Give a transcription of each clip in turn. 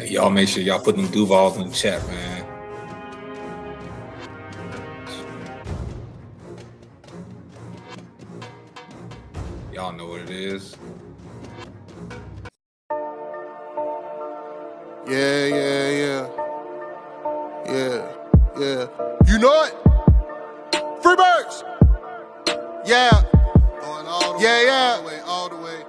Y'all make sure y'all put them Duvals in the chat, man. Y'all know what it is. Yeah. You know it? Freebirds! Yeah. Going all the way, all the way.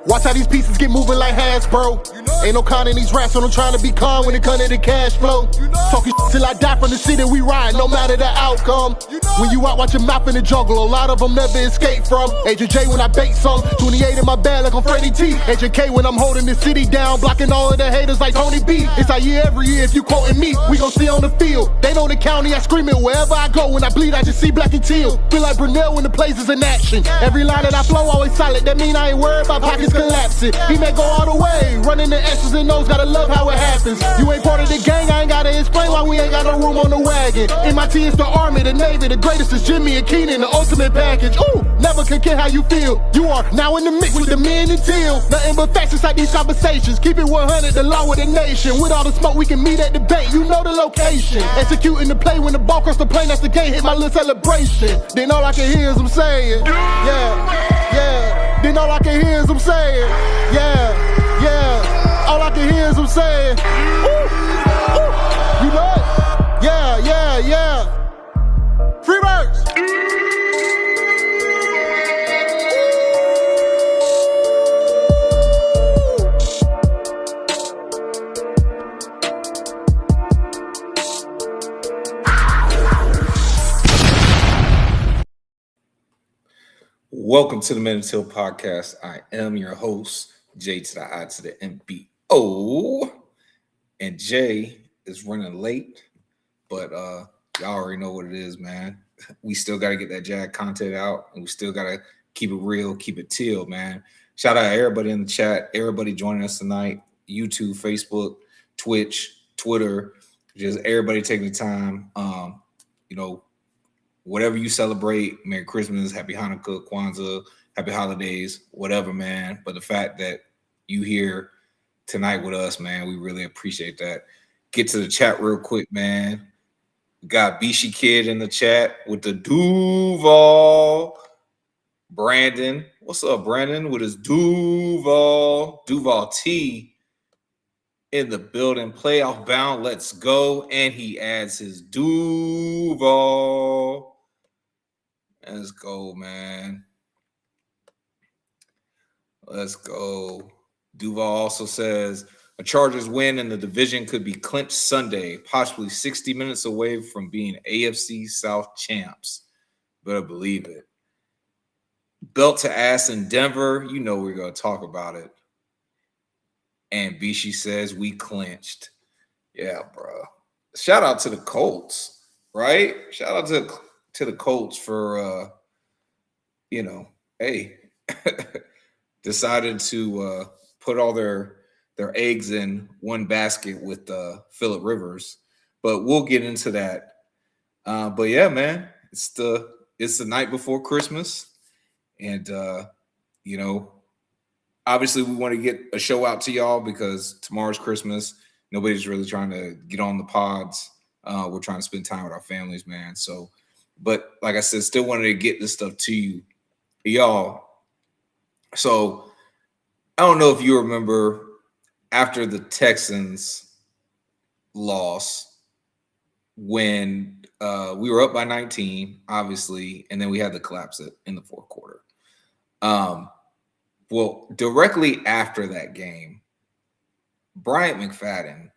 Watch how these pieces get moving like Hasbro. You know ain't no con in these rats, so I'm trying to be calm when it come to the cash flow. You know talking till I die from the city we ride, no matter the outcome. You know when you out, watch your mouth in the jungle, a lot of them never escape from. Agent J when I bait some, 28 in my bag like I'm Freddie T. Agent K when I'm holding the city down, blocking all of the haters like Tony B. It's our year every year, if you quoting me, we gon' see on the field. They know the county, I scream it wherever I go. When I bleed, I just see black and teal. Feel like Brunel when the place is in action. Every line that I flow always solid, that mean I ain't worried about pockets collapsing. He may go all the way, running the S's and O's, gotta love how it happens. You ain't part of the gang, I ain't gotta explain why we ain't got no room on the wagon. MIT is the Army, the Navy, the greatest is Jimmy and Keenan, the ultimate package. Ooh, never can care how you feel. You are now in the mix with the men and teal. Nothing but facts inside these conversations. Keep it 100, the law of the nation. With all the smoke, we can meet at the bank. You know the location. Executing the play when the ball cross the plane, that's the game. Hit my little celebration. Then all I can hear is them saying, yeah. Then all I can hear is them saying, yeah. All I can hear is them saying, ooh. You know it? Yeah. Freebirds. Welcome to the Men Until Podcast. I am your host, J to the I to the M.B.O. And Jay is running late, but y'all already know what it is, man. We still got to get that Jag content out, and we still got to keep it real, keep it teal, man. Shout out to everybody in the chat, everybody joining us tonight, YouTube, Facebook, Twitch, Twitter, just everybody taking the time. Whatever you celebrate, Merry Christmas, Happy Hanukkah, Kwanzaa, Happy Holidays, whatever, man. But the fact that you here tonight with us, man, we really appreciate that. Get to the chat real quick, man. We got Bishi Kid in the chat with the Duval. Brandon. What's up, Brandon? With his Duval. Duval T in the building. Playoff bound. Let's go. And he adds his Duval. Let's go, man. Let's go. Duval also says a Chargers win in the division could be clinched Sunday, possibly 60 minutes away from being AFC South champs. Better believe it. Belt to ass in Denver. You know we're going to talk about it. And Bishi says we clinched. Yeah, bro. Shout out to the Colts, right? Shout out to the Colts for, decided to put all their eggs in one basket with Phillip Rivers. But we'll get into that. But yeah, man, it's the night before Christmas. And, obviously we want to get a show out to y'all because tomorrow's Christmas. Nobody's really trying to get on the pods. We're trying to spend time with our families, man. So, but like I said, still wanted to get this stuff to you, y'all. So I don't know if you remember after the Texans loss when we were up by 19, obviously, and then we had to collapse it in the fourth quarter. Well, directly after that game, Bryant McFadden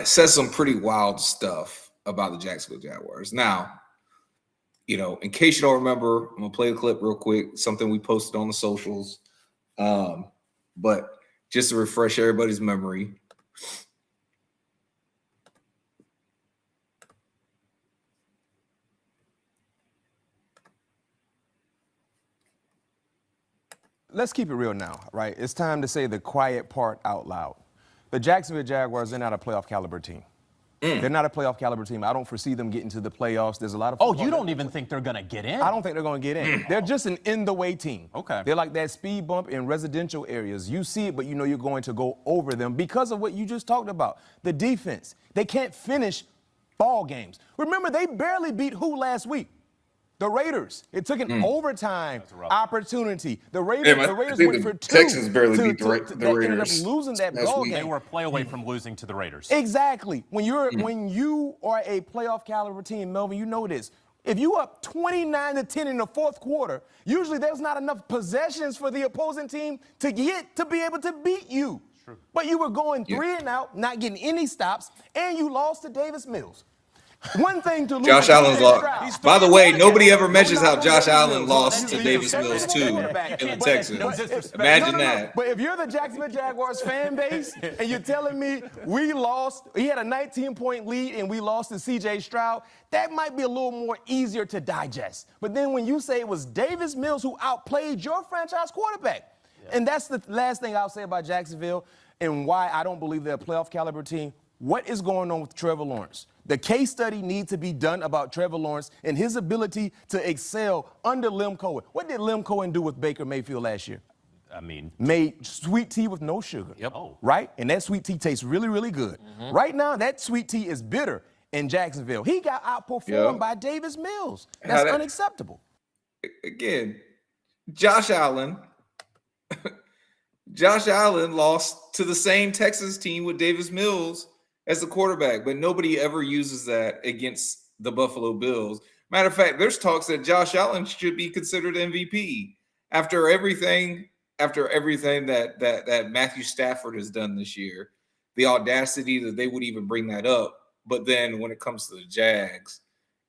said some pretty wild stuff about the Jacksonville Jaguars. Now, in case you don't remember, I'm going to play a clip real quick, something we posted on the socials. But just to refresh everybody's memory. Let's keep it real now, right? It's time to say the quiet part out loud. The Jacksonville Jaguars are not a playoff caliber team. They're not a playoff caliber team. I don't foresee them getting to the playoffs. There's a lot of. Oh, you don't even think they're going to get in? I don't think they're going to get in. They're just an in-the-way team. Okay. They're like that speed bump in residential areas. You see it, but you know you're going to go over them because of what you just talked about. The defense. They can't finish ball games. Remember, they barely beat who last week? The Raiders. It took an overtime opportunity. The Raiders went for two. Texans barely beat the Raiders. They ended up losing that ball game. They were a play away from losing to the Raiders. Exactly. When you are a playoff caliber team, Melvin, you know this. If you up 29-10 in the fourth quarter, usually there's not enough possessions for the opposing team to be able to beat you. True. But you were going 3 and out, not getting any stops, and you lost to Davis Mills. One thing to lose. Josh Allen's lost. By the way, nobody ever mentions how Josh Allen lost to Davis Mills too in the Texans. Imagine that. But if you're the Jacksonville Jaguars fan base and you're telling me we lost, he had a 19-point lead and we lost to C.J. Stroud, that might be a little more easier to digest. But then when you say it was Davis Mills who outplayed your franchise quarterback, and that's the last thing I'll say about Jacksonville and why I don't believe they're a playoff caliber team. What is going on with Trevor Lawrence? The case study needs to be done about Trevor Lawrence and his ability to excel under Lim Cohen. What did Lim Cohen do with Baker Mayfield last year? I mean, made sweet tea with no sugar. Yep. Oh. Right? And that sweet tea tastes really, really good. Mm-hmm. Right now, that sweet tea is bitter in Jacksonville. He got outperformed by Davis Mills. That's unacceptable. Again, Josh Allen lost to the same Texas team with Davis Mills as the quarterback, but nobody ever uses that against the Buffalo Bills. Matter of fact, there's talks that Josh Allen should be considered MVP after everything that Matthew Stafford has done this year. The audacity that they would even bring that up. But then when it comes to the Jags,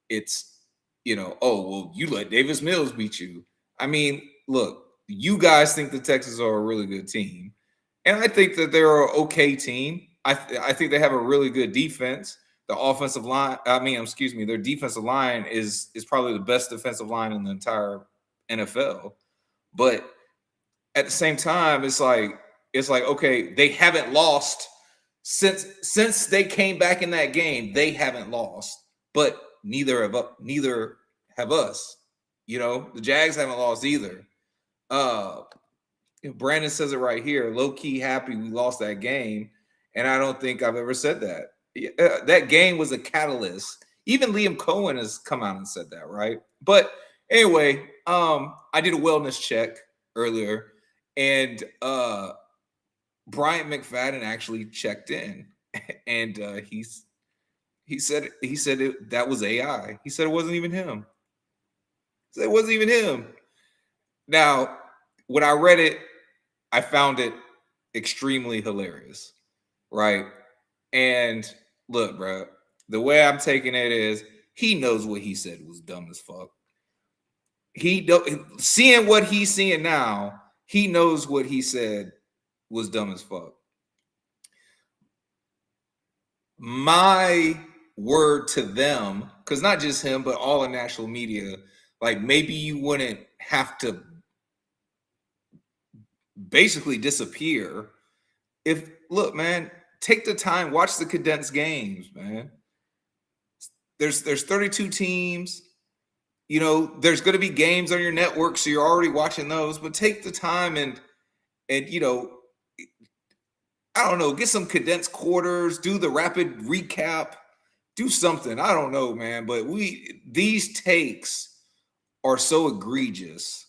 it's, oh, well, you let Davis Mills beat you. I mean, look, you guys think the Texans are a really good team. And I think that they're an okay team. I think they have a really good defense. The offensive line, their defensive line is probably the best defensive line in the entire NFL. But at the same time, it's like, okay, they haven't lost since they came back in that game. They haven't lost, but neither have us. The Jags haven't lost either. Brandon says it right here. Low key happy we lost that game. And I don't think I've ever said that. That game was a catalyst. Even Liam Cohen has come out and said that, right? But anyway, I did a wellness check earlier, and Bryant McFadden actually checked in, and he said that was AI. He said it wasn't even him. He said it wasn't even him. Now, when I read it, I found it extremely hilarious. Right. And look, bro, the way I'm taking it is he knows what he said was dumb as fuck. Seeing what he's seeing now, he knows what he said was dumb as fuck. My word to them, because not just him, but all the national media, like maybe you wouldn't have to basically disappear if, look, man, take the time, watch the condensed games, man. There's 32 teams. There's going to be games on your network, so you're already watching those. But take the time and I don't know, get some condensed quarters, do the rapid recap, do something. I don't know, man. But these takes are so egregious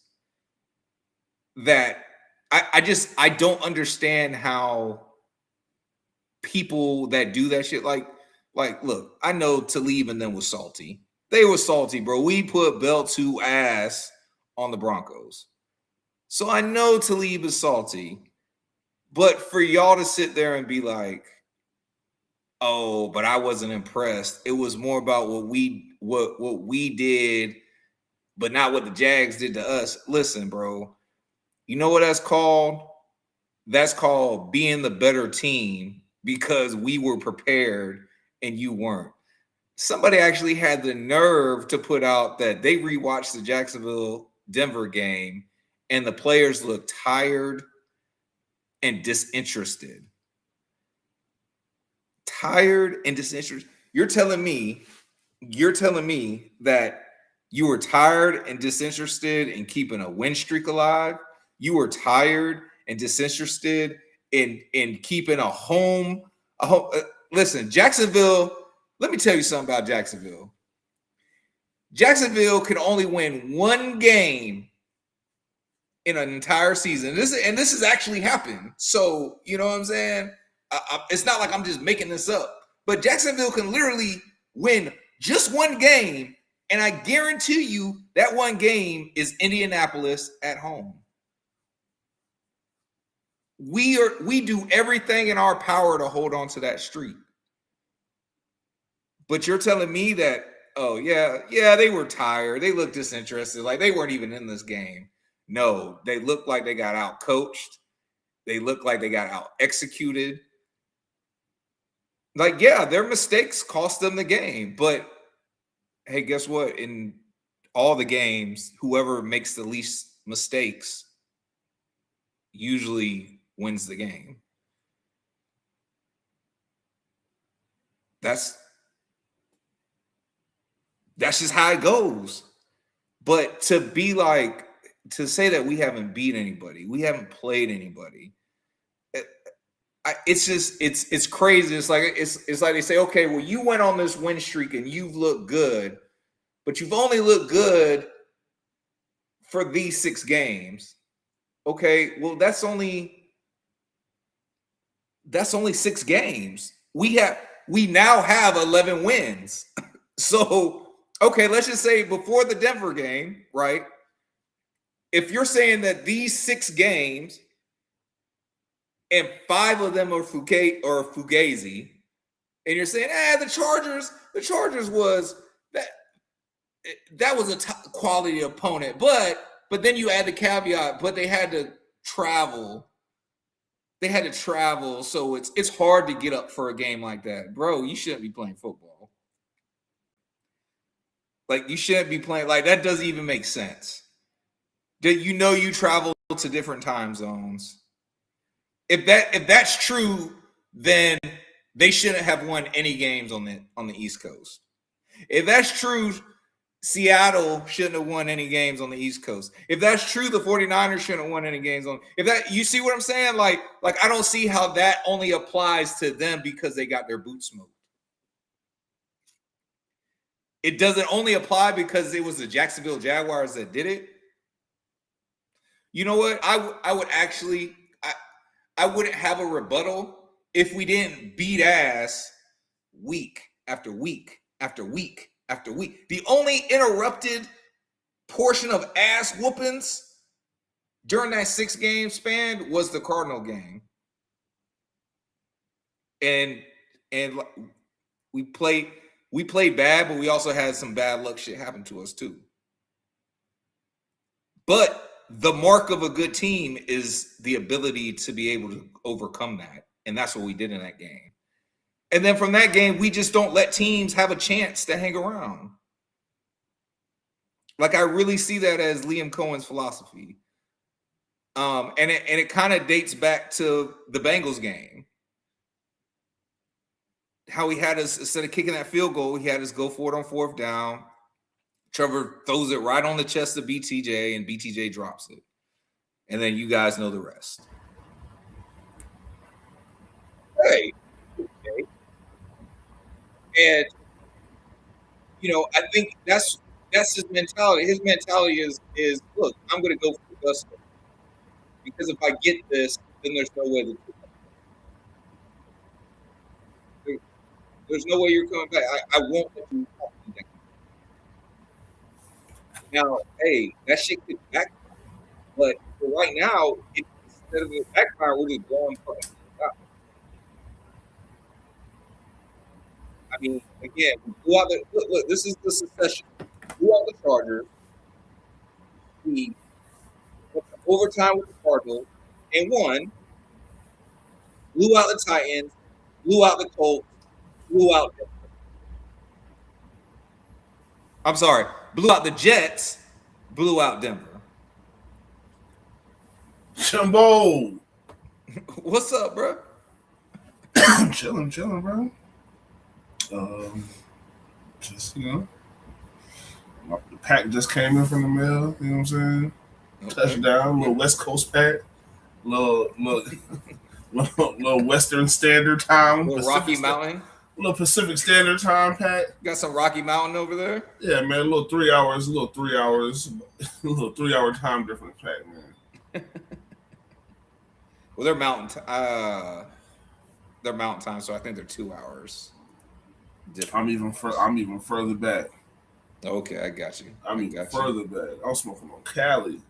that I don't understand how people that do that shit, like, look, I know Talib and them was salty. They were salty, bro. We put belt to ass on the Broncos. So I know Talib is salty. But for y'all to sit there and be like, oh, but I wasn't impressed. It was more about what we did, but not what the Jags did to us. Listen, bro. You know what that's called? That's called being the better team because we were prepared and you weren't. Somebody actually had the nerve to put out that they rewatched the Jacksonville-Denver game and the players looked tired and disinterested. tired and disinterested. You're telling me that you were tired and disinterested in keeping a win streak alive. You were tired and disinterested in keeping a home. Listen, Jacksonville. Let me tell you something about Jacksonville. Jacksonville can only win one game in an entire season. This has actually happened. So you know what I'm saying? It's not like I'm just making this up. But Jacksonville can literally win just one game, and I guarantee you that one game is Indianapolis at home. We do everything in our power to hold on to that streak. But you're telling me that, oh yeah, they were tired. They looked disinterested, like they weren't even in this game. No, they looked like they got out coached. They looked like they got out executed. Like, yeah, their mistakes cost them the game. But hey, guess what? In all the games, whoever makes the least mistakes usually wins the game. That's just how it goes. But to say that we haven't beat anybody, we haven't played anybody, it's crazy. It's like they say, okay, well, you went on this win streak and you've looked good, but you've only looked good for these 6 games. Okay, well, that's only 6 games. We now have 11 wins. So, okay, let's just say before the Denver game, right? If you're saying that these 6 games and 5 of them are Fugazi, and you're saying, the Chargers was that was a quality opponent, but then you add the caveat, but they had to travel. They had to travel, so it's hard to get up for a game like that. Bro, you shouldn't be playing football. Like, you shouldn't be playing, like, that doesn't even make sense. You travel to different time zones. If that's true, then they shouldn't have won any games on the East Coast. If that's true, Seattle shouldn't have won any games on the East Coast. If that's true, the 49ers shouldn't have won any games on. You see what I'm saying? Like I don't see how that only applies to them because they got their boots smoked. It doesn't only apply because it was the Jacksonville Jaguars that did it. You know what? I wouldn't have a rebuttal if we didn't beat ass week after week after week after week. The only interrupted portion of ass whoopings during that 6-game span was the Cardinal game. And we played bad, but we also had some bad luck shit happen to us too. But the mark of a good team is the ability to be able to overcome that. And that's what we did in that game. And then from that game, we just don't let teams have a chance to hang around. Like, I really see that as Liam Cohen's philosophy. And it kind of dates back to the Bengals game. How he had us, instead of kicking that field goal, he had us go for it on 4th down. Trevor throws it right on the chest of BTJ, and BTJ drops it. And then you guys know the rest. Hey. Okay. And, I think that's his mentality. His mentality is look, I'm going to go for the gusto. Because if I get this, then there's no way to there's no way you're coming back. I won't let you talk to me. Now, hey, that shit could backfire. But for right now, instead of it backfire, we're just going for it. I mean, again, look, this is the succession. Blew out the Chargers. We went to overtime with the Cardinals and won. Blew out the Titans. Blew out the Colts. Blew out Denver. I'm sorry. Blew out the Jets. Blew out Denver. J.I.M.B.O. What's up, bro? chilling, bro. Just the pack just came in from the mail. You know what I'm saying? Okay. Touchdown, little West Coast pack, little Western Standard Time, Little Rocky Mountain. Little Pacific Standard Time pack. Got some Rocky Mountain over there. Yeah, man, a little 3 hours, a little 3 hour time difference pack, man. Well, they're mountain time, so I think they're 2 hours different. I'm even further back. Okay, I got you. I'm even further back. I'm smoking on Cali.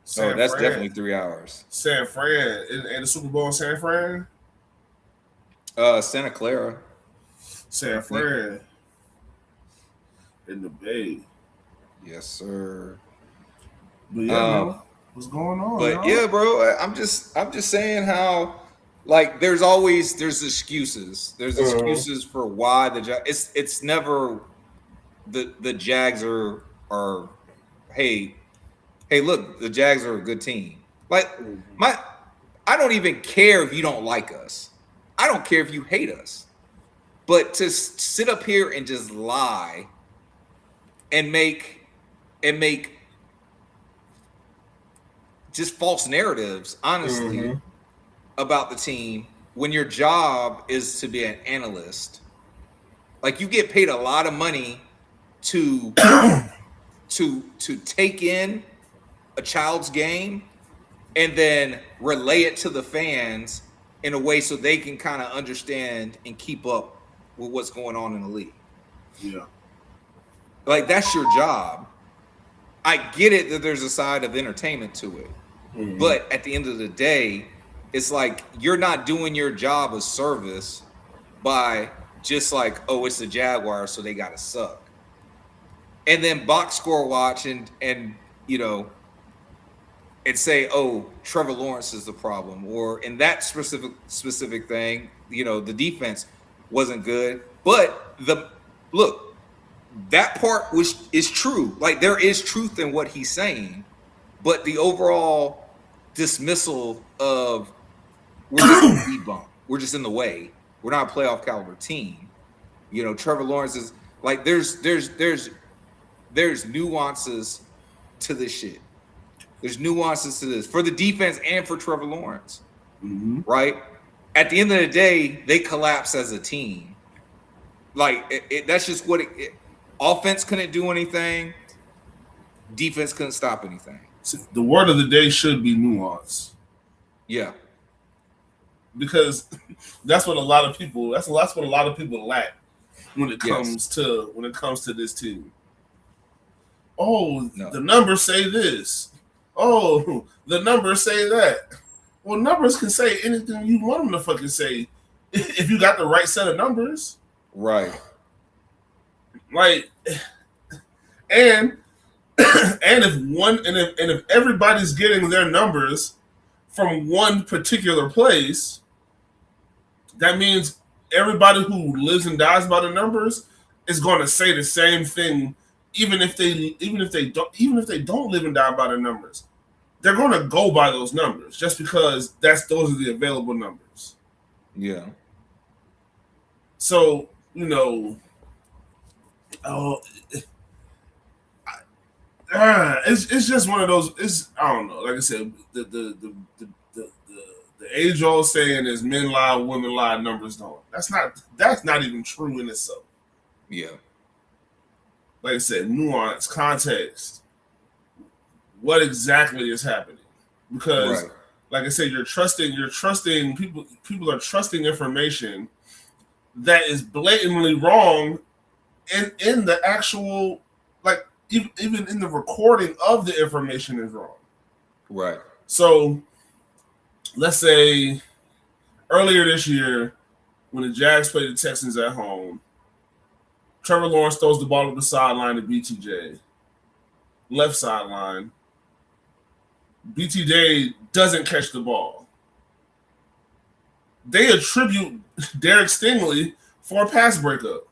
So that's definitely 3 hours. San Fran. And the Super Bowl in San Fran? Santa Clara. San Fran. In the Bay. Yes, sir. But yeah, man, what's going on? But yeah, bro, I'm just saying how, like, there's excuses. There's excuses for why the Jags. It's never the Jags are hey, look, the Jags are a good team. Like I don't even care if you don't like us. I don't care if you hate us. But to sit up here and just lie and make just false narratives, honestly, about the team when your job is to be an analyst. Like, you get paid a lot of money to take in a child's game and then relay it to the fans in a way so they can kind of understand and keep up with what's going on in the league. Yeah. Like, that's your job. I get it that there's a side of entertainment to it. But at the end of the day, it's like you're not doing your job of service by just like, oh, it's the Jaguars, so they got to suck. And then box score watch and you know, and say, oh, Trevor Lawrence is the problem. Or in that specific thing, you know, the defense wasn't good. But that part is true. Like, there is truth in what he's saying. But the overall dismissal of we're just a speed bump. We're just in the way. We're not a playoff caliber team. You know, Trevor Lawrence is like there's nuances to this shit. There's nuances to this for the defense and for Trevor Lawrence. Right? At the end of the day, they collapse as a team. Like that's just what offense couldn't do anything. Defense couldn't stop anything. The word of the day should be nuance. Yeah. Because that's what a lot of people lack when it comes to this team. Oh, the numbers say this. Oh, the numbers say that. Well, numbers can say anything you want them to fucking say if you got the right set of numbers. Right. Like, and if everybody's getting their numbers from one particular place, that means everybody who lives and dies by the numbers is going to say the same thing, even if they don't live and die by the numbers. They're going to go by those numbers just because those are the available numbers. Yeah. So, you know, it's just one of those. I don't know. Like I said, the age old saying is men lie, women lie, numbers don't. That's not even true in itself. Yeah. Like I said, nuance, context. What exactly is happening? Because, like I said, you're trusting people. People are trusting information that is blatantly wrong, in the actual, like, even in the recording of the information is wrong. Right. So, let's say earlier this year, when the Jags played the Texans at home, Trevor Lawrence throws the ball to the sideline to BTJ, left sideline. BTJ doesn't catch the ball. They attribute Derek Stingley for a pass breakup.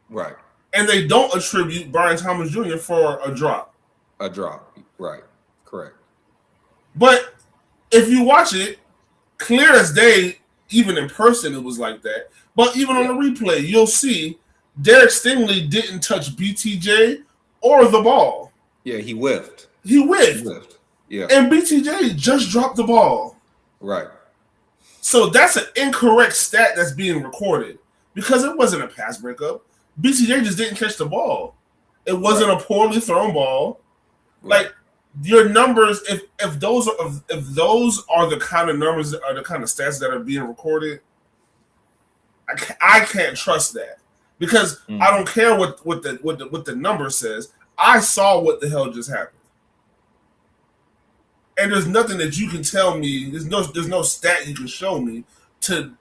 Right. And they don't attribute Brian Thomas Jr. for a drop. A drop. Right. Correct. But if you watch it, clear as day, even in person, it was like that. But even on the replay, you'll see Derek Stingley didn't touch BTJ or the ball. Yeah, he whiffed. He whiffed. Yeah. And BTJ just dropped the ball. Right. So that's an incorrect stat that's being recorded because it wasn't a pass breakup. BTJ just didn't catch the ball. It wasn't a poorly thrown ball. Right. Like your numbers, if those are the kind of numbers, are the kind of stats that are being recorded, I can't trust that because I don't care what the number says. I saw what the hell just happened. And there's nothing that you can tell me. There's no stat you can show me to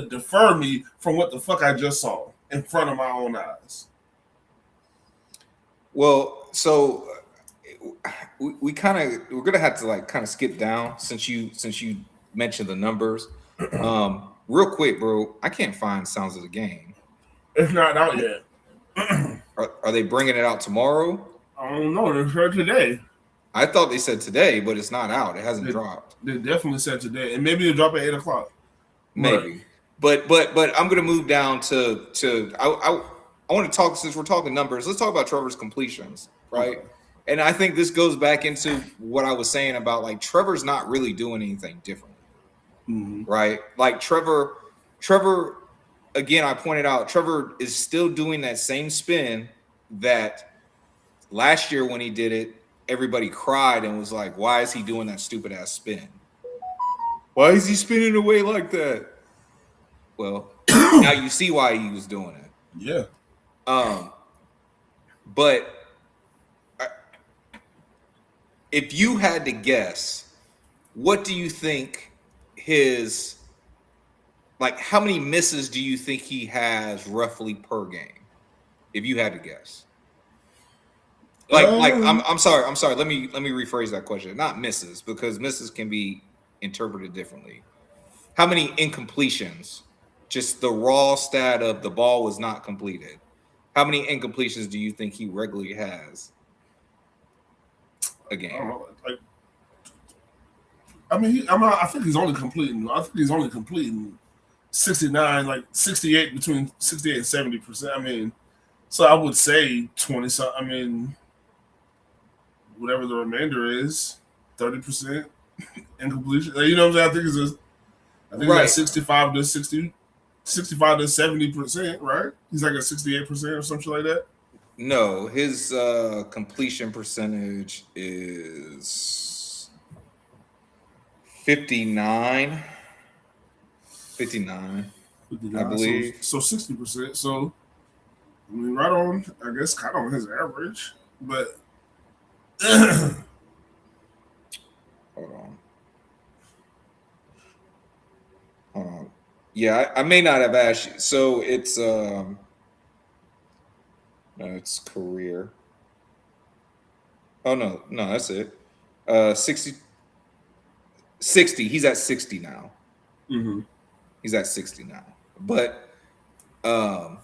defer me from what the fuck I just saw in front of my own eyes. Well, so we're gonna have to like kind of skip down since you mentioned the numbers. Real quick, bro. I can't find Sounds of the Game. It's not out yet. Are they bringing it out tomorrow? I don't know. They said today. I thought they said today, but it's not out. It hasn't dropped. They definitely said today, and maybe it'll drop at 8:00. Maybe, but I'm gonna move down to I want to talk, since we're talking numbers. Let's talk about Trevor's completions, right? Okay. And I think this goes back into what I was saying about like Trevor's not really doing anything differently, right? Like Trevor. Again, I pointed out Trevor is still doing that same spin that last year when he did it. Everybody cried and was like, why is he doing that stupid ass spin? Why is he spinning away like that? Well, now you see why he was doing it. Yeah. But if you had to guess, what do you think his, like, how many misses do you think he has roughly per game? If you had to guess. I'm sorry. Let me rephrase that question. Not misses, because misses can be interpreted differently. How many incompletions? Just the raw stat of the ball was not completed. How many incompletions do you think he regularly has a game? I think he's only completing 69, like 68, between 68 and 70%. I mean, so I would say 20. I mean, whatever the remainder is, 30% incompletion. You know what I'm saying? I think it's 65 to 70%, right? He's like a 68% or something like that. No, his completion percentage is 59. 59, I believe. So 60%. So I mean, right on, I guess, kind of on his average, but. Hold on. Yeah, I may not have asked you. So it's no, it's career. Oh no, that's it. 60. He's at 60 now. He's at 60 now. But I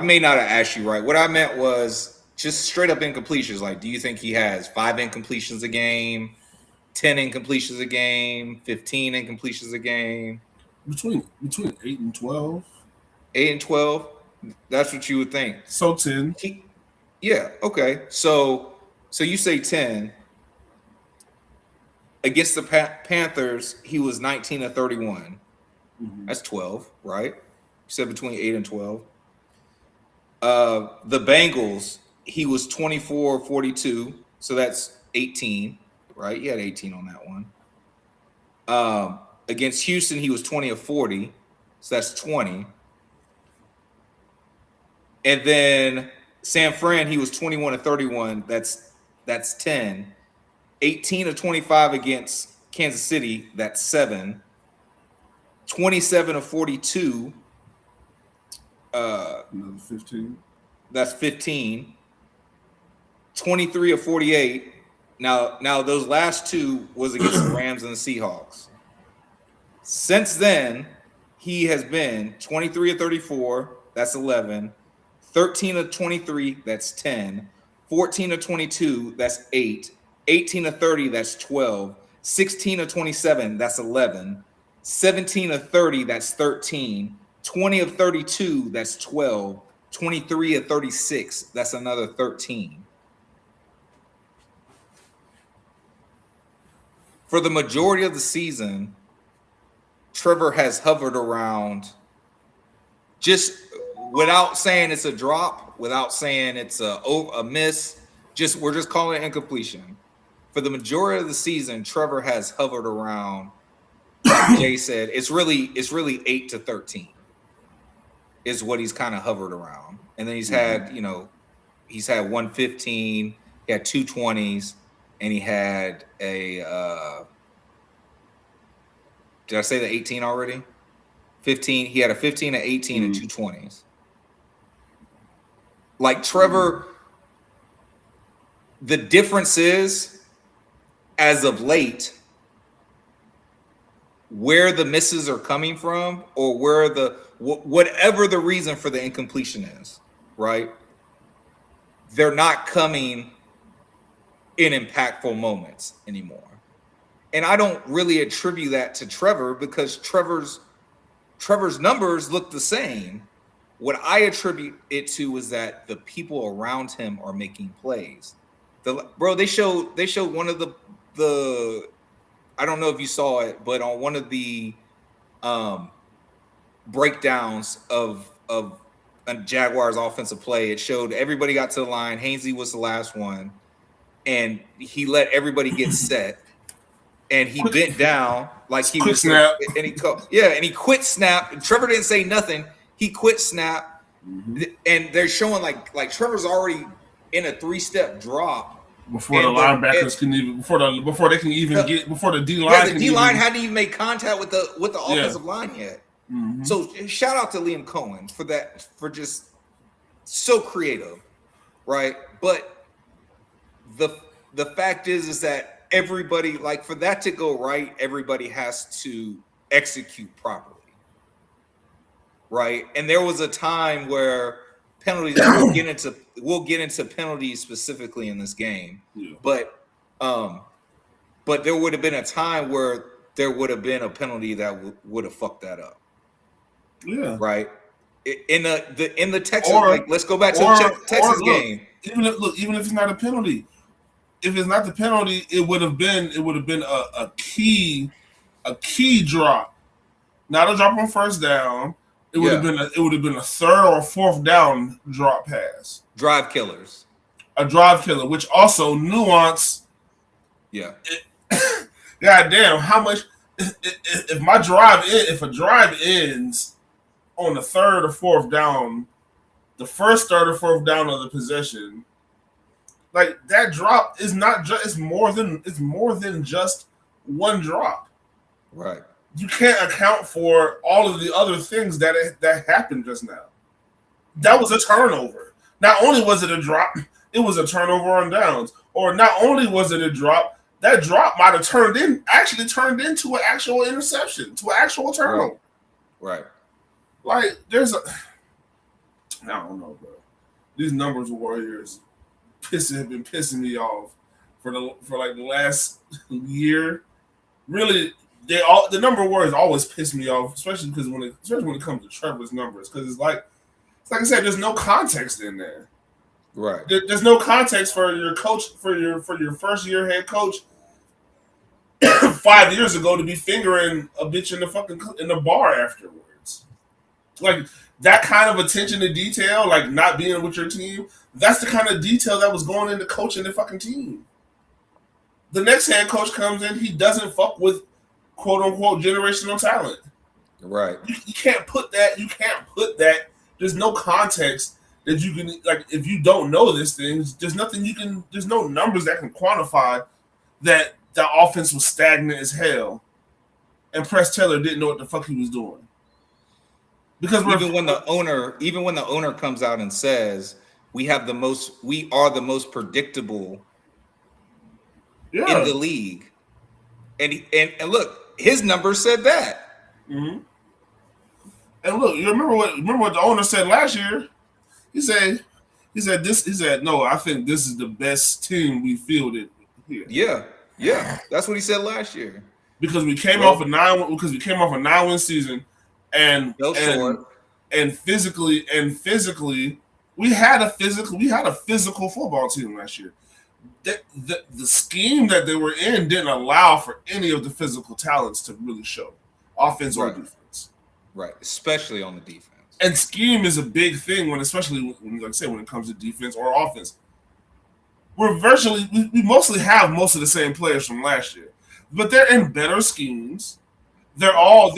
may not have asked you right. What I meant was just straight up incompletions. Like, do you think he has 5 incompletions a game, 10 incompletions a game, 15 incompletions a game? Between 8 and 12. 8 and 12? That's what you would think. So 10. Yeah, okay. So you say 10. Against the Panthers, he was 19 of 31. That's 12, right? You said between 8 and 12. The Bengals, he was 24 of 42, so that's 18, right? He had 18 on that one. Against Houston, he was 20 of 40, so that's 20. And then San Fran, he was 21 of 31, that's 10. 18 of 25 against Kansas City, that's 7. 27 of 42. Another 15. That's 15. 23 of 48. Now those last two was against the Rams and the Seahawks. Since then, he has been 23 of 34, that's 11. 13 of 23, that's 10. 14 of 22, that's 8. 18 of 30, that's 12. 16 of 27, that's 11. 17 of 30, that's 13. 20 of 32, that's 12. 23 of 36, that's another 13. For the majority of the season, Trevor has hovered around, just without saying it's a drop, without saying it's a miss, we're just calling it incompletion. For the majority of the season, Trevor has hovered around, like Jay said, it's really 8 to 13 is what he's kind of hovered around. And then he's had, he's had 115, he had 220s, and he had a did I say the 18 already? 15. He had a 15, an 18, and 220s. Like Trevor, the difference is, as of late, where the misses are coming from, or where whatever the reason for the incompletion is, right? They're not coming in impactful moments anymore. And I don't really attribute that to Trevor, because Trevor's numbers look the same. What I attribute it to is that the people around him are making plays. They showed one of the I don't know if you saw it, but on one of the breakdowns of a Jaguars offensive play, it showed everybody got to the line. Hainsey was the last one, and he let everybody get set, and he bent down like he was snap, and he quit snap. Trevor didn't say nothing. He quit snap, and they're showing like Trevor's already in a 3-step drop. Before the linebackers can even, before they can even get, before the D line. Yeah, the D line hadn't even made contact with the offensive line yet. So shout out to Liam Cohen for that, for just so creative, right? But the fact is that everybody, like, for that to go right, everybody has to execute properly, right? And there was a time where penalties, we'll get into penalties specifically in this game, but there would have been a time where there would have been a penalty that would have fucked that up. Yeah. Right. In the Texas, let's go back to the Texas game. Even if it's not a penalty, if it's not the penalty, it would have been a key drop, not a drop on first down. It would have been a third or fourth down drop pass. Drive killers. A drive killer, which also nuance. Yeah. God damn, how much if a drive ends on the third or fourth down, the first third or fourth down of the possession, like, that drop is not just, it's more than just one drop. Right. You can't account for all of the other things that happened just now. That was a turnover. Not only was it a drop, it was a turnover on downs. Or not only was it a drop, that drop might have turned into an actual interception, to an actual turnover. Right. Like, I don't know, bro. These numbers warriors have been pissing me off for the last year. Really, the number warriors always piss me off, especially when it comes to Trevor's numbers, because it's like I said, there's no context in there. Right. There's no context for your coach, for your first year head coach 5 years ago to be fingering a bitch in the bar afterwards. Like, that kind of attention to detail, like not being with your team, that's the kind of detail that was going into coaching the fucking team. The next head coach comes in, he doesn't fuck with quote unquote generational talent. Right. You can't put that. There's no context that you can, like, if you don't know this thing, there's no numbers that can quantify that the offense was stagnant as hell and Press Taylor didn't know what the fuck he was doing. Because even when the owner comes out and says we are the most predictable in the league, and look, his numbers said that. Mm-hmm. And look, you remember what the owner said last year? He said, no, I think this is the best team we fielded here. Yeah, that's what he said last year. because we came off a 9-win season, and physically we had a physical football team last year. The scheme that they were in didn't allow for any of the physical talents to really show, offense or defense. Right, especially on the defense. And scheme is a big thing especially when it comes to defense or offense. We mostly have most of the same players from last year, but they're in better schemes. They're all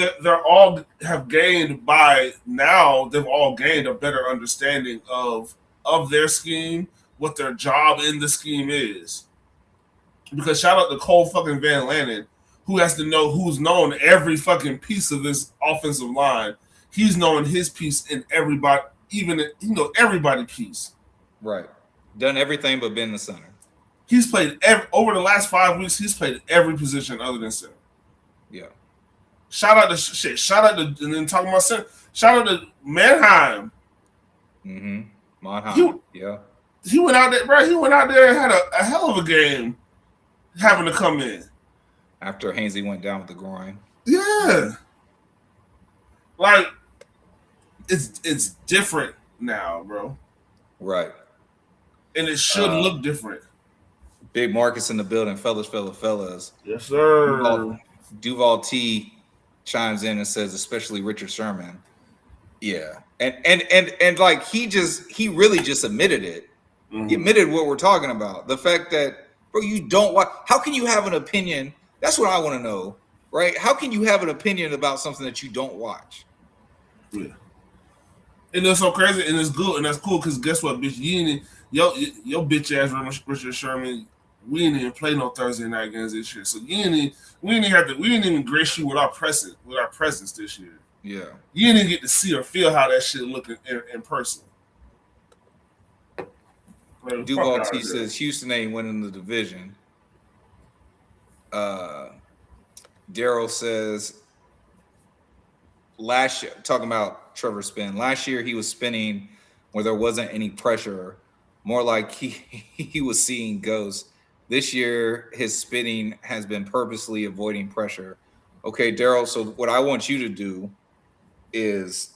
have gained by now. They've all gained a better understanding of their scheme, what their job in the scheme is. Because shout out to Cole fucking Van Lanen, who's known every fucking piece of this offensive line. He's knowing his piece in everybody, everybody piece. Right. Done everything but been the center. He's played over the last 5 weeks. He's played every position other than center. Yeah. Shout out to, and then talking about center. Shout out to Mannheim. Mm-hmm. Mannheim. He went out there, bro. He went out there and had a hell of a game, having to come in after Hainsey went down with the groin. Yeah. Like, it's different now, bro. Right. And it should look different. Big Marcus in the building, fellas. Yes, sir. Duval T chimes in and says, especially Richard Sherman. Yeah. And like he really just admitted it. Mm-hmm. He admitted what we're talking about. The fact that, bro, you don't watch. How can you have an opinion? That's what I want to know, right? How can you have an opinion about something that you don't watch? Yeah. And it's so crazy, and it's good, and that's cool, because guess what, bitch? Your bitch ass Richard Sherman, we didn't even play no Thursday night games this year. So we didn't even grace you with our presence this year. Yeah. You didn't even get to see or feel how that shit look in person. Like, Duval T says Houston ain't winning the division. Daryl says last year, talking about Trevor spin, last year he was spinning where there wasn't any pressure, more like he was seeing ghosts. This year his spinning has been purposely avoiding pressure. Okay, Daryl, so what I want you to do is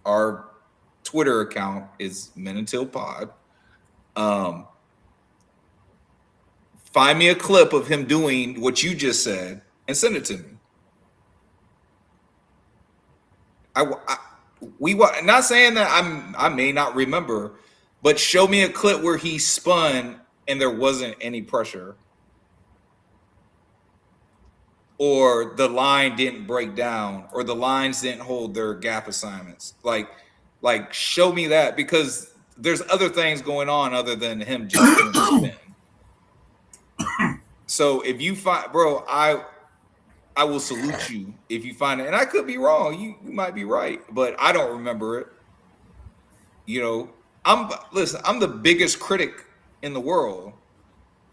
our Twitter account is Men Until Pod. Find me a clip of him doing what you just said and send it to me. Not saying that I may not remember, but show me a clip where he spun and there wasn't any pressure, or the line didn't break down, or the lines didn't hold their gap assignments. Like show me that, because there's other things going on other than him just doing the spin. So if you find, bro, I will salute you if you find it. And I could be wrong. You might be right, but I don't remember it. You know, I'm the biggest critic in the world.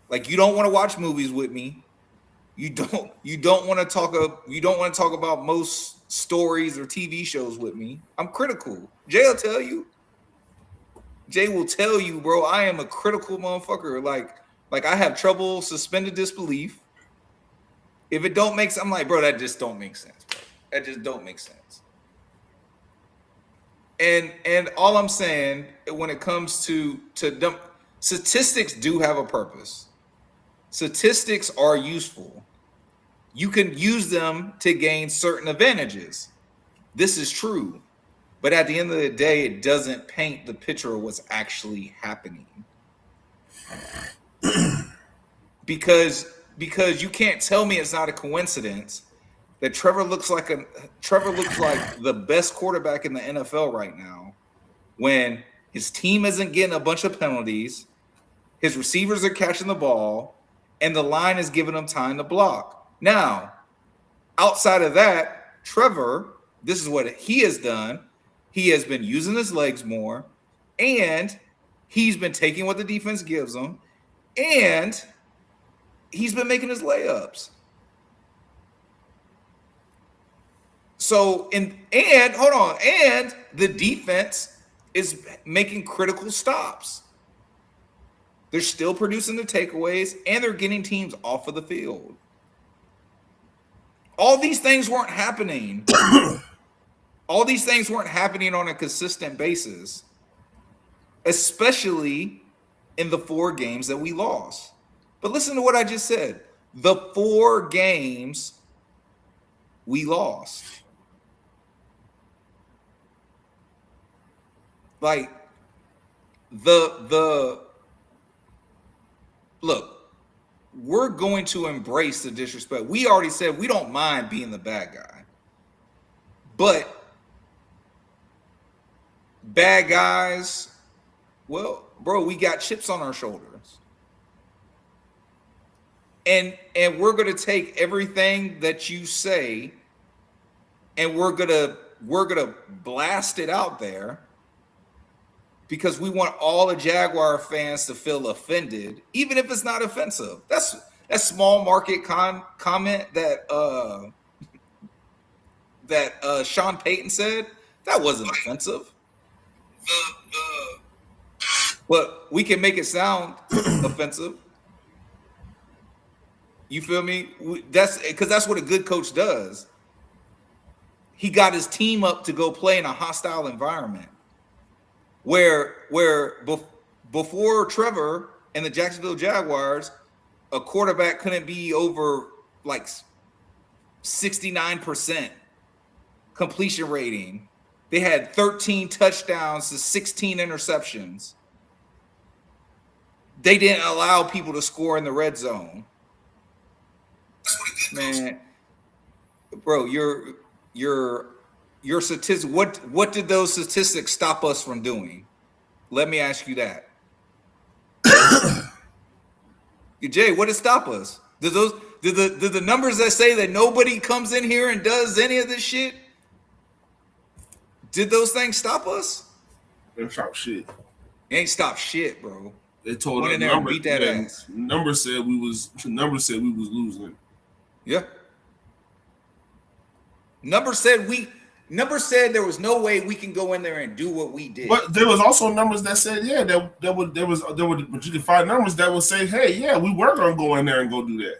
Like, you don't want to watch movies with me. You don't want to talk about most stories or TV shows with me. I'm critical. Jay will tell you. Jay will tell you, bro, I am a critical motherfucker. Like I have trouble suspended disbelief. If it don't make sense, I'm like, bro, that just don't make sense, bro. That just don't make sense. And all I'm saying, when it comes to them, statistics do have a purpose. Statistics are useful. You can use them to gain certain advantages. This is true. But at the end of the day, it doesn't paint the picture of what's actually happening. Because you can't tell me it's not a coincidence that Trevor looks like the best quarterback in the NFL right now, when his team isn't getting a bunch of penalties, his receivers are catching the ball, and the line is giving him time to block. Now, outside of that, Trevor, this is what he has done. He has been using his legs more, and he's been taking what the defense gives him, and he's been making his layups. So, and the defense is making critical stops. They're still producing the takeaways, and they're getting teams off of the field. All these things weren't happening. All these things weren't happening on a consistent basis, especially in the 4 games that we lost. But listen to what I just said. The 4 games we lost. Like, look, we're going to embrace the disrespect. We already said we don't mind being the bad guy. But bad guys, well, bro, we got chips on our shoulders. And we're going to take everything that you say and we're going to blast it out there because we want all the Jaguar fans to feel offended, even if it's not offensive. That's small market comment that Sean Payton said. That wasn't offensive. But we can make it sound offensive. You feel me? That's because that's what a good coach does. He got his team up to go play in a hostile environment where before Trevor and the Jacksonville Jaguars, a quarterback couldn't be over like 69% completion rating. They had 13 touchdowns to 16 interceptions. They didn't allow people to score in the red zone. Man, bro, your statistics. What did those statistics stop us from doing? Let me ask you that. Jay, what did stop us? Did the numbers that say that nobody comes in here and does any of this shit? Did those things stop us? They didn't stop shit. They ain't stop shit, bro. They told us number beat that ass. Numbers said we was losing. Yeah. Number said there was no way we can go in there and do what we did. But there was also numbers that said, yeah, but you can find numbers that would say, hey, yeah, we were gonna go in there and go do that.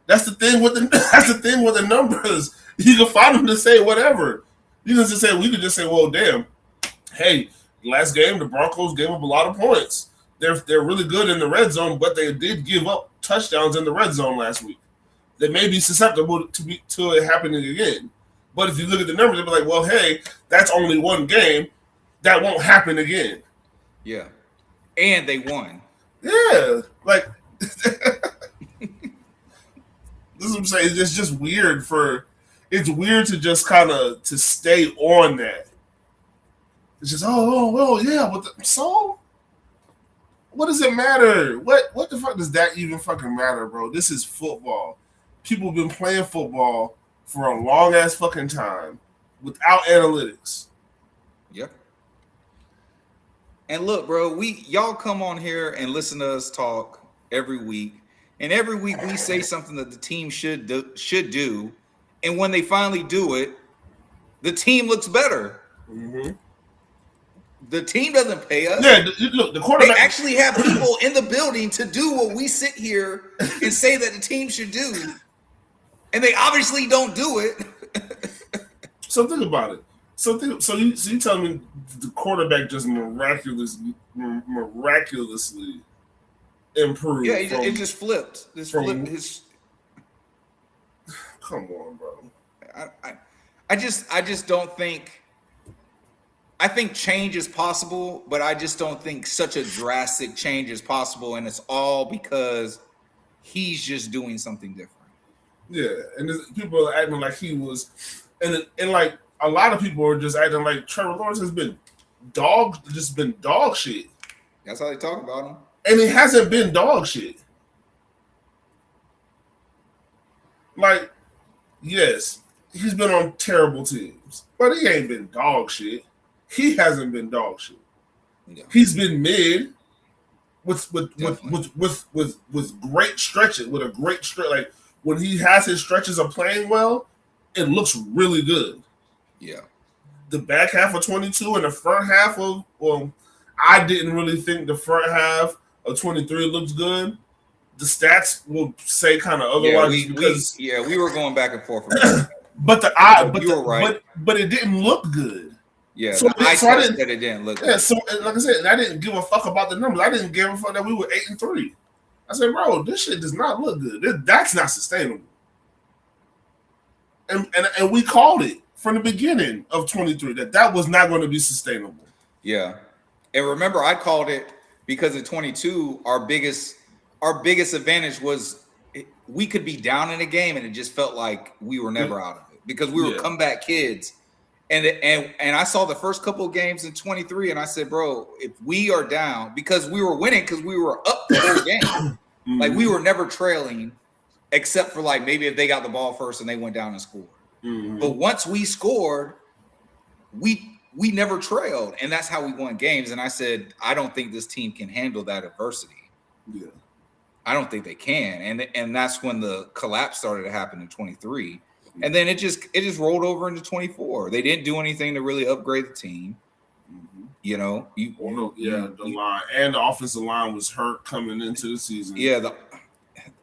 That's the thing with the numbers. You can find them to say whatever. You can just say we could just say, well, damn, hey, last game the Broncos gave up a lot of points. They're really good in the red zone, but they did give up touchdowns in the red zone last week. They may be susceptible to it happening again. But if you look at the numbers, they'll be like, well, hey, that's only one game. That won't happen again. Yeah. And they won. Yeah. Like, this is what I'm saying. It's just weird it's weird to just kind of to stay on that. It's just, yeah. So? What does it matter? What the fuck does that even fucking matter, bro? This is football. People have been playing football for a long ass fucking time without analytics. Yep. And look, bro, y'all come on here and listen to us talk every week, and every week we say something that the team should do, and when they finally do it, the team looks better. Mm-hmm. The team doesn't pay us. Yeah, look, the quarterback. They actually have people in the building to do what we sit here and say that the team should do. And they obviously don't do it. So think about it. So you tell me the quarterback just miraculously improved. Yeah, it just flipped. Come on, bro. I just don't think. I think change is possible, but I just don't think such a drastic change is possible, and it's all because he's just doing something different. Yeah, and people are acting like he was, and like a lot of people are just acting like Trevor Lawrence has been dog shit. That's how they talk about him, and he hasn't been dog shit. Like, yes, he's been on terrible teams, but he ain't been dog shit. He hasn't been dog shit. Yeah. He's been mid with great stretches, with a great stretch. Like when he has his stretches of playing well, it looks really good. Yeah. The back half of 22 and the front half of I didn't really think the front half of 23 looks good. The stats will say kind of otherwise because we were going back and forth. But you were right. But it didn't look good. Yeah, so I said that it didn't look good. Yeah, so like I said, I didn't give a fuck about the numbers. I didn't give a fuck that we were 8-3. I said, bro, this shit does not look good. That's not sustainable. And we called it from the beginning of 23 that was not going to be sustainable. Yeah, and remember, I called it because at 22, our biggest advantage was we could be down in a game and it just felt like we were never out of it because we were comeback kids. And I saw the first couple of games in 23 and I said, bro, if we are down, because we were winning because we were up the whole game. Like we were never trailing except for like maybe if they got the ball first and they went down and scored. But once we scored, we never trailed, and that's how we won games. And I said, I don't think this team can handle that adversity. Yeah. I don't think they can. And that's when the collapse started to happen in 23. And then it just rolled over into 24. They didn't do anything to really upgrade the team. You know, the line and the offensive line was hurt coming into the season. Yeah, the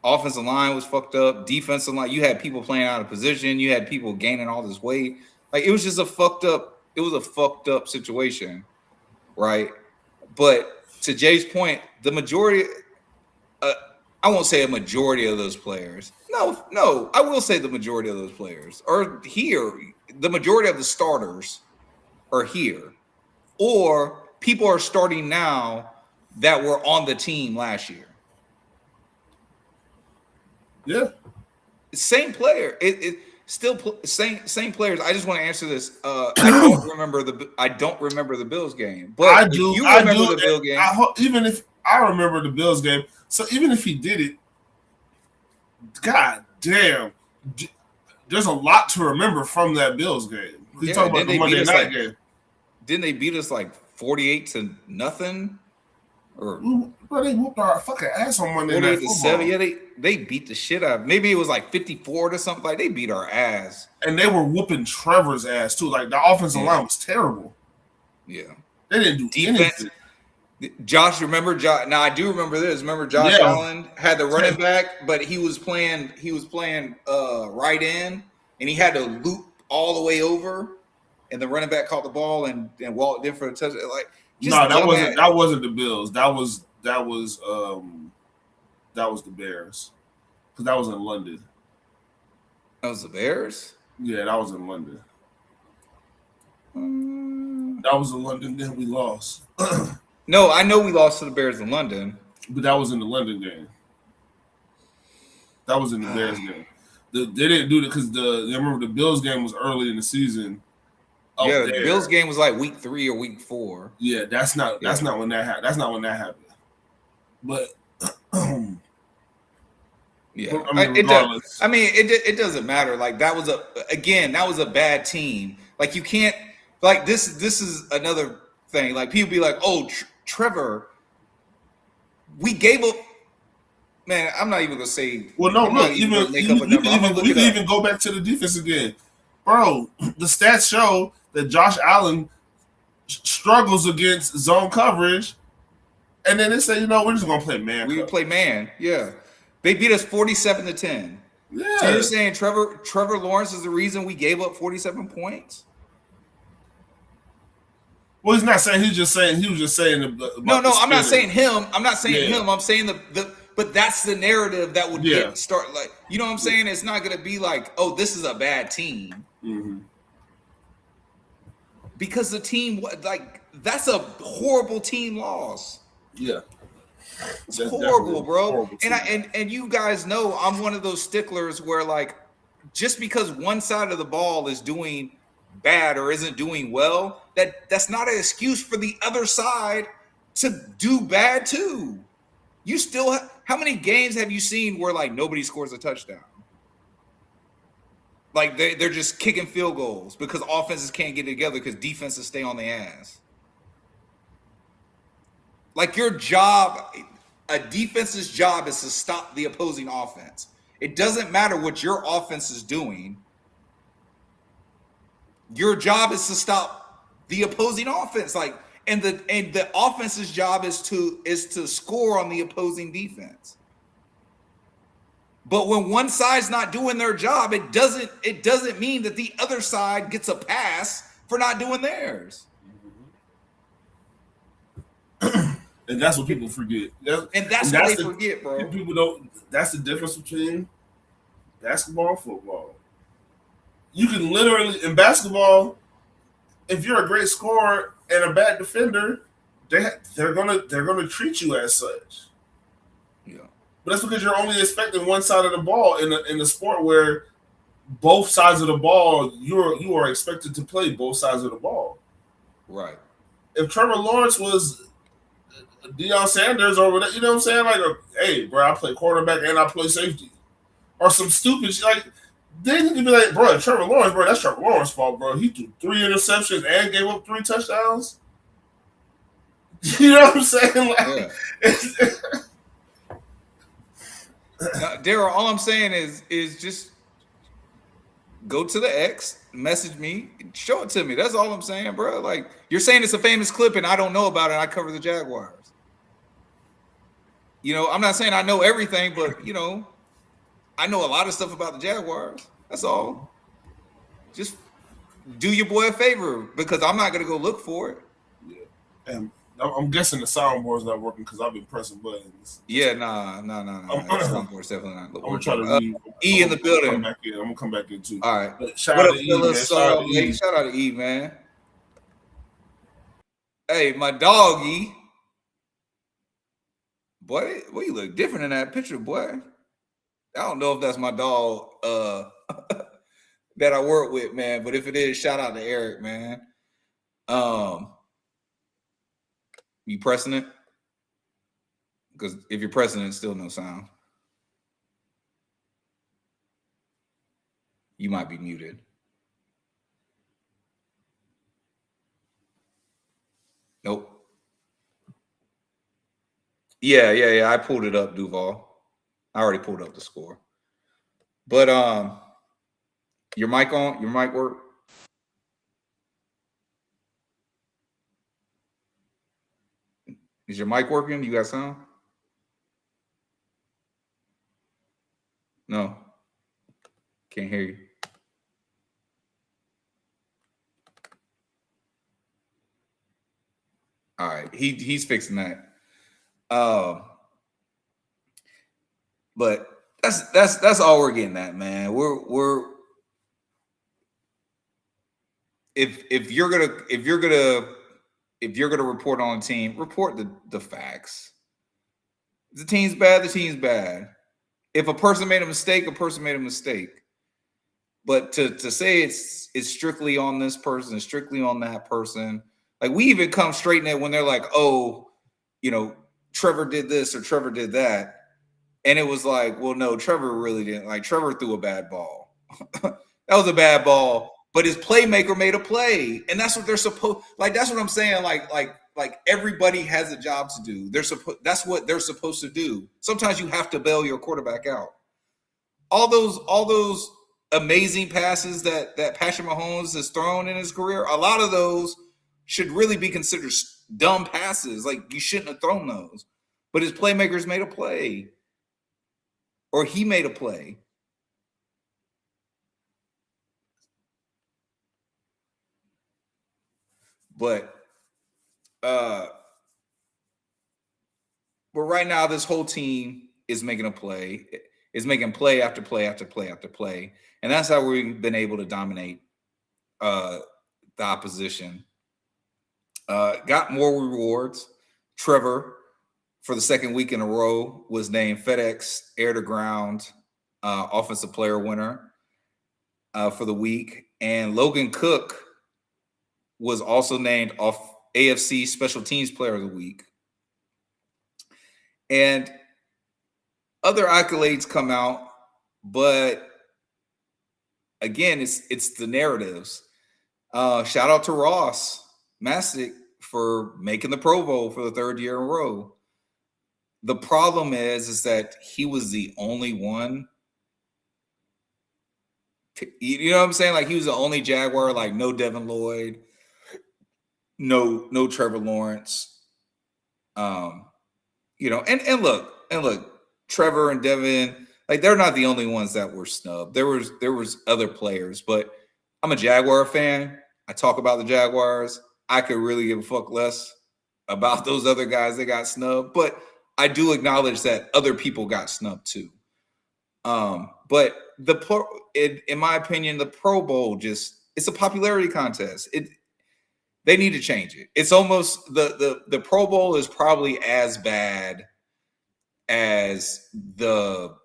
offensive line was fucked up. Defensive line, you had people playing out of position. You had people gaining all this weight. Like it was just a fucked up situation, right? But to Jay's point, the majority, I won't say a majority of those players. No, I will say the majority of those players are here. The majority of the starters are here. Or people are starting now that were on the team last year. Yeah. Same player. It still same players. I just want to answer this. I don't remember the Bills game. But I do. You remember the Bills game. Even if I remember the Bills game, so even if he did it, god damn, there's a lot to remember from that Bills game. We talk about the Monday night game. Didn't they beat us like 48-0? Or they whooped our fucking ass on Monday Night Football. 7. Yeah, they beat the shit out of. Maybe it was like 54 to something. Like they beat our ass. And they were whooping Trevor's ass too. Like the offensive line was terrible. Yeah, they didn't do anything. Josh, remember? Now I do remember this. Remember Josh Allen had the running back, but he was playing right in, and he had to loop all the way over, and the running back caught the ball and walked in for a touchdown. Like that wasn't the Bills. That was the Bears, because that was in London. That was the Bears? Yeah, that was in London. That was in London. Then we lost. No, I know we lost to the Bears in London. But that was in the London game. That was in the Bears game. They didn't do it because remember the Bills game was early in the season. Yeah, the Bills game was like week 3 or week 4. Yeah, that's not when that happened. That's not when that happened. But yeah, it doesn't matter. Like that was a bad team. Like you can't like this is another thing. Like people be like, "Oh, Trevor, we gave up." Man, I'm not even gonna say. Well, no, look, we can even go back to the defense again, bro. The stats show that Josh Allen struggles against zone coverage, and then they say, we're just gonna play man. We play man, yeah. They beat us 47-10. Yeah. So you're saying Trevor Lawrence is the reason we gave up 47 points? Well, he's not saying. He was just saying. No, I'm not saying him. I'm not saying him. I'm saying but that's the narrative that would start. Like, you know what I'm saying? It's not going to be like, oh, this is a bad team. Mm-hmm. Because the team, like, that's a horrible team loss. Yeah. It's horrible, bro. And you guys know I'm one of those sticklers where, like, just because one side of the ball is doing bad or isn't doing well, that's not an excuse for the other side to do bad too. You still how many games have you seen where like nobody scores a touchdown? Like they're just kicking field goals because offenses can't get together because defenses stay on their ass. Like your job, a defense's job is to stop the opposing offense. It doesn't matter what your offense is doing. Your job is to stop the opposing offense. Like, and the offense's job is to score on the opposing defense. But when one side's not doing their job, it doesn't mean that the other side gets a pass for not doing theirs. And that's what people forget. That's what they forget, bro. People don't. That's the difference between basketball and football. You can literally in basketball, if you're a great scorer and a bad defender, they're gonna treat you as such. Yeah. But that's because you're only expecting one side of the ball in the sport where both sides of the ball you are expected to play both sides of the ball. Right. If Trevor Lawrence was Deion Sanders or whatever, you know what I'm saying? Like, hey, bro, I play quarterback and I play safety, or some stupid shit. Like, then you can be like, bro, Trevor Lawrence, bro, that's Trevor Lawrence's fault, bro. He threw 3 interceptions and gave up 3 touchdowns. You know what I'm saying? Like, Daryl, all I'm saying is just go to the X, message me, show it to me. That's all I'm saying, bro. Like, you're saying it's a famous clip and I don't know about it. I cover the Jaguars. You know, I'm not saying I know everything, but, you know, I know a lot of stuff about the Jaguars. That's all. Just do your boy a favor because I'm not going to go look for it. Yeah. And I'm guessing the soundboard's not working because I've been pressing buttons. Yeah, nah. Soundboard's definitely not. I'm going to try to read. E in the building. I'm going to come back in too. All right. But shout out to E, man. Shout out to E, man. Hey, my dog, E. Boy, you look different in that picture, boy. I don't know if that's my dog that I work with, man. But if it is, shout out to Eric, man. You pressing it? Because if you're pressing it, still no sound. You might be muted. Nope. Yeah. I pulled it up, Duval. I already pulled up the score. But your mic on? Your mic work? Is your mic working? You got sound? No. Can't hear you. All right. He's fixing that. But that's all we're getting at, man. We're if you're gonna report on a team, report the facts. If the team's bad, the team's bad. If a person made a mistake, a person made a mistake. But to say it's strictly on this person, it's strictly on that person. Like, we even come straight in it when they're like, oh, you know, Trevor did this or Trevor did that. And it was like, well, no, Trevor really didn't. Like, Trevor threw a bad ball. That was a bad ball. But his playmaker made a play. And that's what they're supposed, like, that's what I'm saying. Like everybody has a job to do. That's what they're supposed to do. Sometimes you have to bail your quarterback out. All those amazing passes that Patrick Mahomes has thrown in his career, a lot of those should really be considered dumb passes. Like, you shouldn't have thrown those. But his playmakers made a play. Or he made a play. But right now, this whole team is making a play. Is making play after play after play after play. And that's how we've been able to dominate the opposition. Got more rewards. Trevor, for the second week in a row, was named FedEx Air to Ground Offensive Player winner for the week. And Logan Cook was also named AFC Special Teams Player of the Week. And other accolades come out, but again, it's the narratives. Shout out to Ross Masick for making the Pro Bowl for the 3rd year in a row. The problem is that he was the only one. You know what I'm saying? Like, he was the only Jaguar, like, no Devin Lloyd, no Trevor Lawrence. You know, and look, Trevor and Devin, like they're not the only ones that were snubbed. There was other players, but I'm a Jaguar fan. I talk about the Jaguars. I could really give a fuck less about those other guys that got snubbed, but I do acknowledge that other people got snubbed too. But in my opinion, the Pro Bowl it's a popularity contest. They need to change it. It's almost the Pro Bowl is probably as bad as the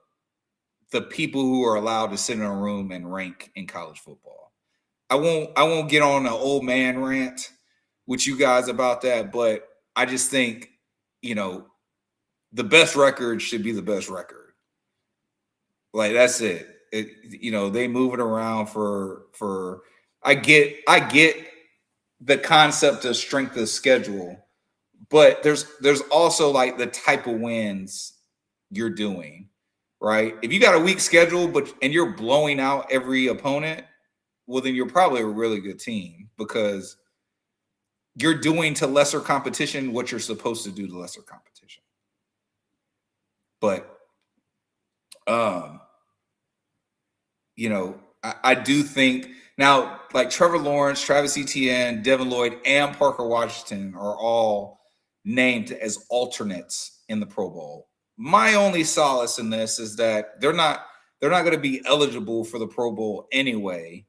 people who are allowed to sit in a room and rank in college football. I won't get on an old man rant with you guys about that, but I just think, you know, the best record should be the best record. Like that's it. You know, they move it around for I get the concept of strength of schedule, but there's also like the type of wins you're doing, right? If you got a weak schedule, and you're blowing out every opponent, well, then you're probably a really good team because you're doing to lesser competition what you're supposed to do to lesser competition. But, you know, I do think now, like Trevor Lawrence, Travis Etienne, Devin Lloyd, and Parker Washington are all named as alternates in the Pro Bowl. My only solace in this is that they're not going to be eligible for the Pro Bowl anyway.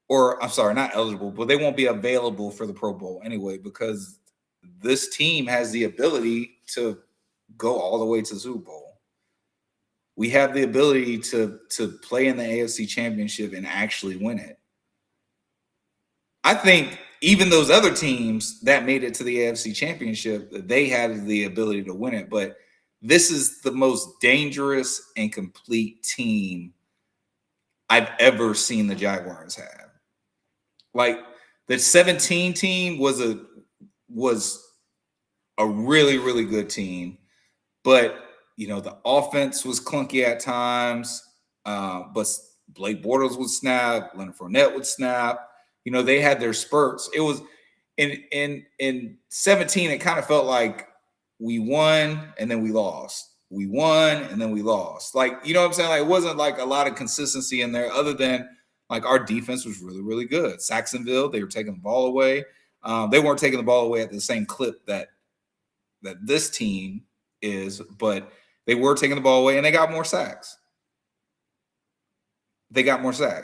Or I'm sorry, not eligible, but they won't be available for the Pro Bowl anyway because this team has the ability to go all the way to the Super Bowl. We have the ability to play in the AFC Championship and actually win it. I think even those other teams that made it to the AFC Championship, they had the ability to win it. But this is the most dangerous and complete team I've ever seen the Jaguars have. Like the 17 team was a really, really good team, but you know, the offense was clunky at times, but Blake Bortles would snap, Leonard Fournette would snap. You know, they had their spurts. It was in 17, it kind of felt like we won and then we lost. We won and then we lost. Like, you know what I'm saying? Like, it wasn't like a lot of consistency in there other than like our defense was really, really good. Saxonville, they were taking the ball away. They weren't taking the ball away at the same clip that this team is, but they were taking the ball away and they got more sacks.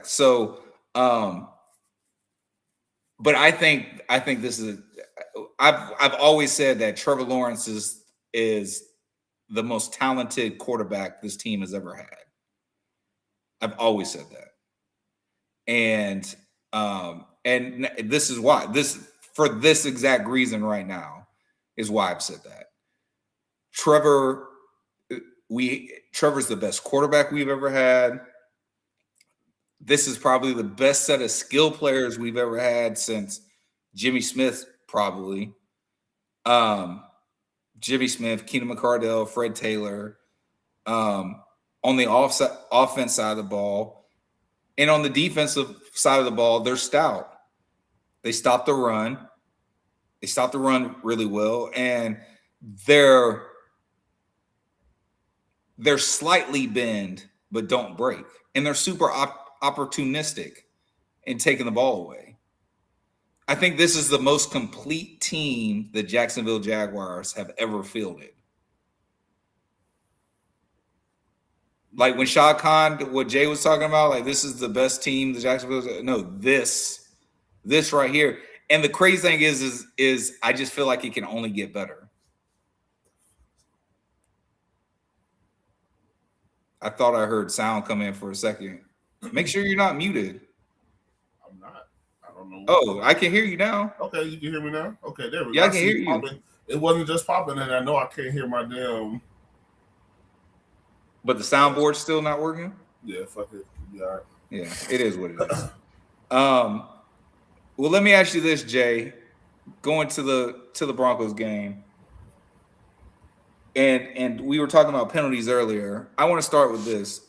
So, but I think this is. I've always said that Trevor Lawrence is the most talented quarterback this team has ever had. I've always said that, and this is why for this exact reason right now is why I've said that. Trevor's the best quarterback we've ever had. This is probably the best set of skill players we've ever had since Jimmy Smith, probably. Jimmy Smith, Keenan McCardell, Fred Taylor. On the offense side of the ball. And on the defensive side of the ball, they're stout. They stop the run. They stop the run really well. And they're slightly bend, but don't break. And they're super opportunistic in taking the ball away. I think this is the most complete team the Jacksonville Jaguars have ever fielded. Like when Shad Khan, what Jay was talking about, like this is the best team the Jacksonville. No, this right here. And the crazy thing is I just feel like it can only get better. I thought I heard sound come in for a second. Make sure you're not muted. I'm not. I don't know. Oh, I can hear you now. Okay, you can hear me now? Okay, there we go. Yeah, I can hear you. Popping. It wasn't just popping, and I know I can't hear my damn. But the soundboard's still not working? Yeah, fuck it. Yeah, all right. Yeah, it is what it is. Well, let me ask you this, Jay. Going to the Broncos game, and we were talking about penalties earlier. I want to start with this.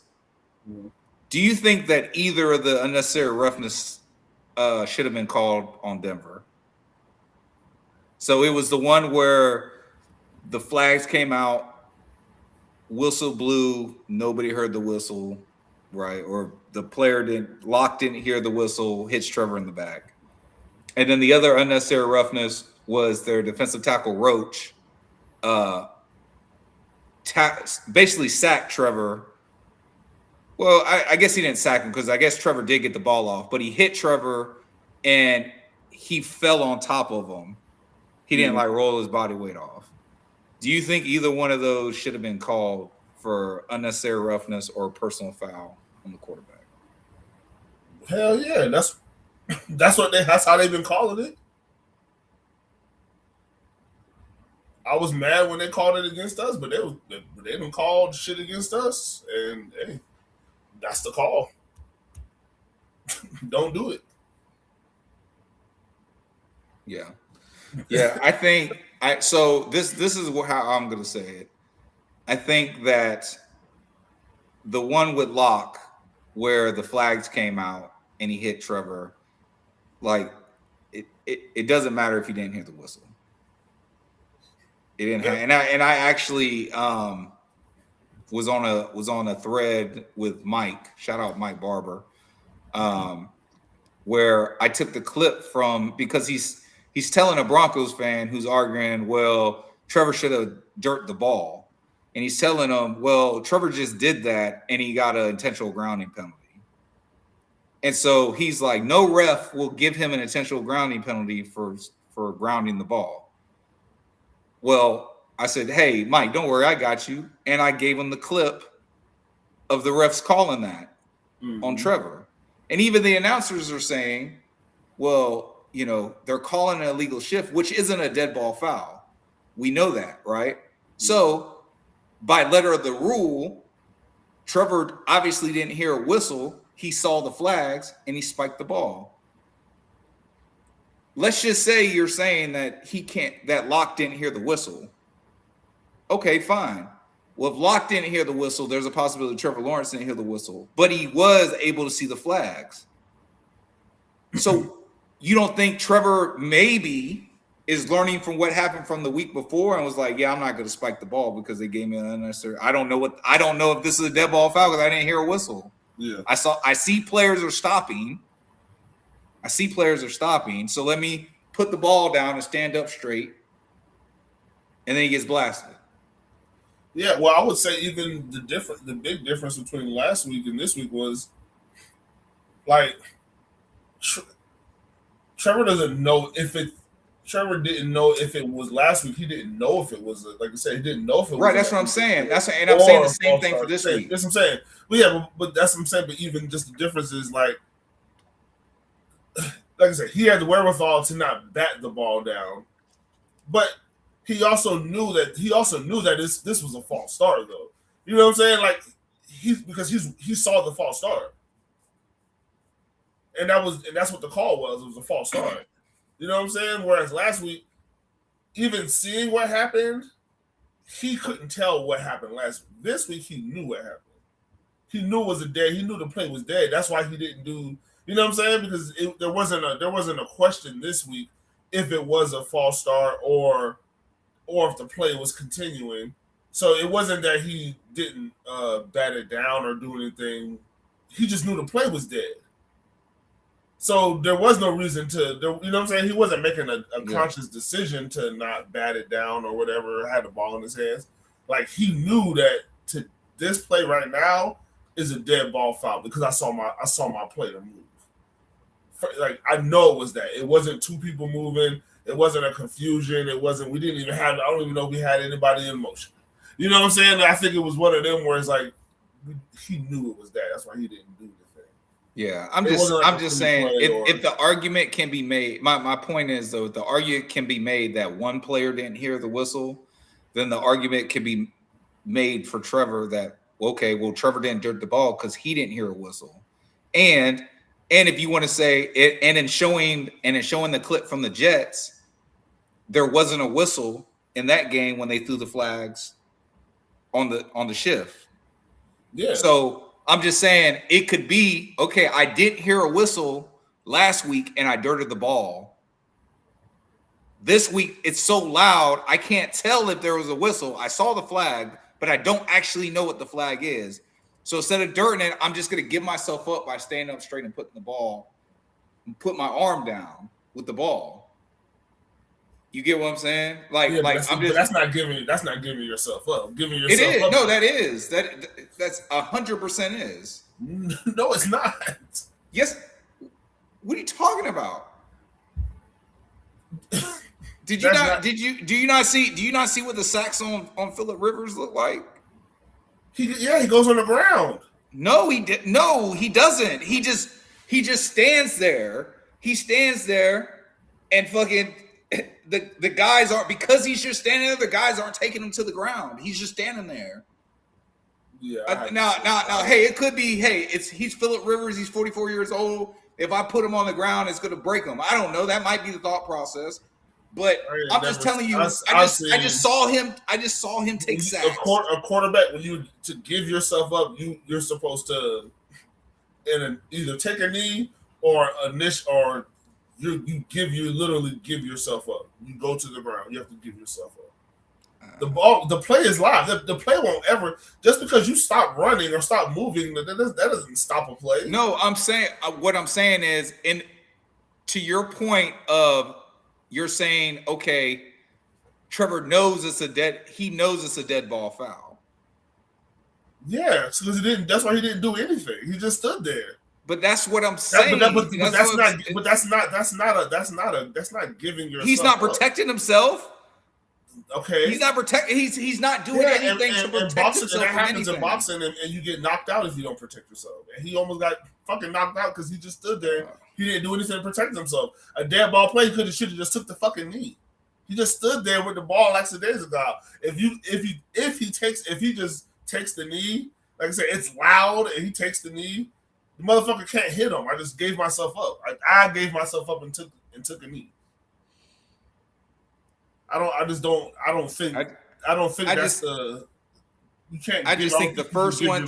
Do you think that either of the unnecessary roughness should have been called on Denver? So it was the one where the flags came out, whistle blew, nobody heard the whistle, right? Or the player didn't hear the whistle, hits Trevor in the back. And then the other unnecessary roughness was their defensive tackle Roach basically sacked Trevor. Well, I guess he didn't sack him because I guess Trevor did get the ball off, but he hit Trevor and he fell on top of him. He didn't like roll his body weight off. Do you think either one of those should have been called for unnecessary roughness or personal foul on the quarterback? Hell yeah, that's how they've been calling it. I was mad when they called it against us, but they didn't call shit against us, and hey, that's the call. Don't do it. Yeah. I think so this is how I'm gonna say it. I think that the one with Locke where the flags came out and he hit Trevor, like it doesn't matter if he didn't hear the whistle. It didn't and I actually was on a thread with Mike, shout out Mike Barber, where I took the clip from, because he's telling a Broncos fan who's arguing, well, Trevor should have dirted the ball. And he's telling him, well, Trevor just did that and he got an intentional grounding penalty. And so he's like, no ref will give him an intentional grounding penalty for grounding the ball. Well, I said, hey, Mike, don't worry, I got you. And I gave him the clip of the refs calling that on Trevor. And even the announcers are saying, well, you know, they're calling an illegal shift, which isn't a dead ball foul. We know that, right? So by letter of the rule, Trevor obviously didn't hear a whistle. He saw the flags and he spiked the ball. Let's just say you're saying that that Locke didn't hear the whistle. Okay, fine. Well, if Locke didn't hear the whistle, there's a possibility Trevor Lawrence didn't hear the whistle, but he was able to see the flags. So you don't think Trevor maybe is learning from what happened from the week before and was like, yeah, I'm not going to spike the ball because they gave me an unnecessary. I don't know if this is a dead ball foul because I didn't hear a whistle. Yeah. I see players are stopping. So let me put the ball down and stand up straight. And then he gets blasted. Yeah, well, I would say even the big difference between last week and this week was, like, Trevor doesn't know if it. Trevor didn't know if it was last week. He didn't know if it was, like I said, he didn't know if it was. Right, that's what I'm saying. I'm saying the same thing for this week. That's what I'm saying. But yeah, but that's what I'm saying. But even just the difference is like I said, he had the wherewithal to not bat the ball down, but he also knew that this was a false start, though. You know what I'm saying? Like he saw the false start, and that's what the call was. It was a false start. You know what I'm saying? Whereas last week, even seeing what happened, he couldn't tell what happened last week. This week, he knew what happened. He knew it was a dead. He knew the play was dead. That's why he didn't do. You know what I'm saying? Because there wasn't a question this week if it was a false start or if the play was continuing. So it wasn't that he didn't bat it down or do anything. He just knew the play was dead. So there was no reason to, you know what I'm saying? He wasn't making a conscious decision to not bat it down or whatever, had the ball in his hands. Like, he knew that to this play right now is a dead ball foul because I saw my player move. Like, I know it was that. It wasn't two people moving. It wasn't a confusion. I don't even know if we had anybody in motion. You know what I'm saying? I think it was one of them where it's like, he knew it was that. That's why he didn't do the thing. Yeah, I'm just saying if the argument can be made, my point is, though, if the argument can be made that one player didn't hear the whistle, then the argument can be made for Trevor that, okay, well, Trevor didn't dirt the ball because he didn't hear a whistle. And if you want to say it, and in showing the clip from the Jets, there wasn't a whistle in that game when they threw the flags on the shift. Yeah. So I'm just saying it could be, okay, I didn't hear a whistle last week and I dirted the ball. This week, it's so loud, I can't tell if there was a whistle. I saw the flag, but I don't actually know what the flag is. So instead of dirting it, I'm just going to give myself up by standing up straight and putting the ball, put my arm down with the ball. You get what I'm saying? Like that's not giving yourself up. Giving yourself it is. up. No, that's 100% is. No, it's not. Yes. What are you talking about? Do you not see what the sacks on Phillip Rivers look like? He goes on the ground. No, he doesn't. He just stands there. He stands there and fucking the guys aren't, because he's just standing there, the guys aren't taking him to the ground. He's just standing there. Yeah. Now, hey, it could be, hey, he's Phillip Rivers, he's 44 years old. If I put him on the ground, it's gonna break him. I don't know. That might be the thought process. But I'm just telling you, I just saw him take sacks. A quarterback, when you to give yourself up, you're supposed to either take a knee or you literally give yourself up. You go to the ground. You have to give yourself up. The play is live. The play won't ever, just because you stop running or stop moving, that doesn't stop a play. No, I'm saying what I'm saying is, to your point of, you're saying, okay, Trevor knows it's a dead ball foul. Yeah, so that's why he didn't do anything. He just stood there. But that's what I'm saying. That's not giving yourself. He's not protecting himself. Okay, he's not protecting. He's not doing anything to protect boxing, himself. And that happens in boxing, and you get knocked out if you don't protect yourself. And he almost got fucking knocked out because he just stood there. He didn't do anything to protect himself. A dead ball play should have just took the fucking knee. He just stood there with the ball like days ago. If he just takes the knee, like I said, it's loud, and he takes the knee, the motherfucker can't hit him. I just gave myself up. I gave myself up and took a knee. I don't think that's the. You can't. I just think the first one,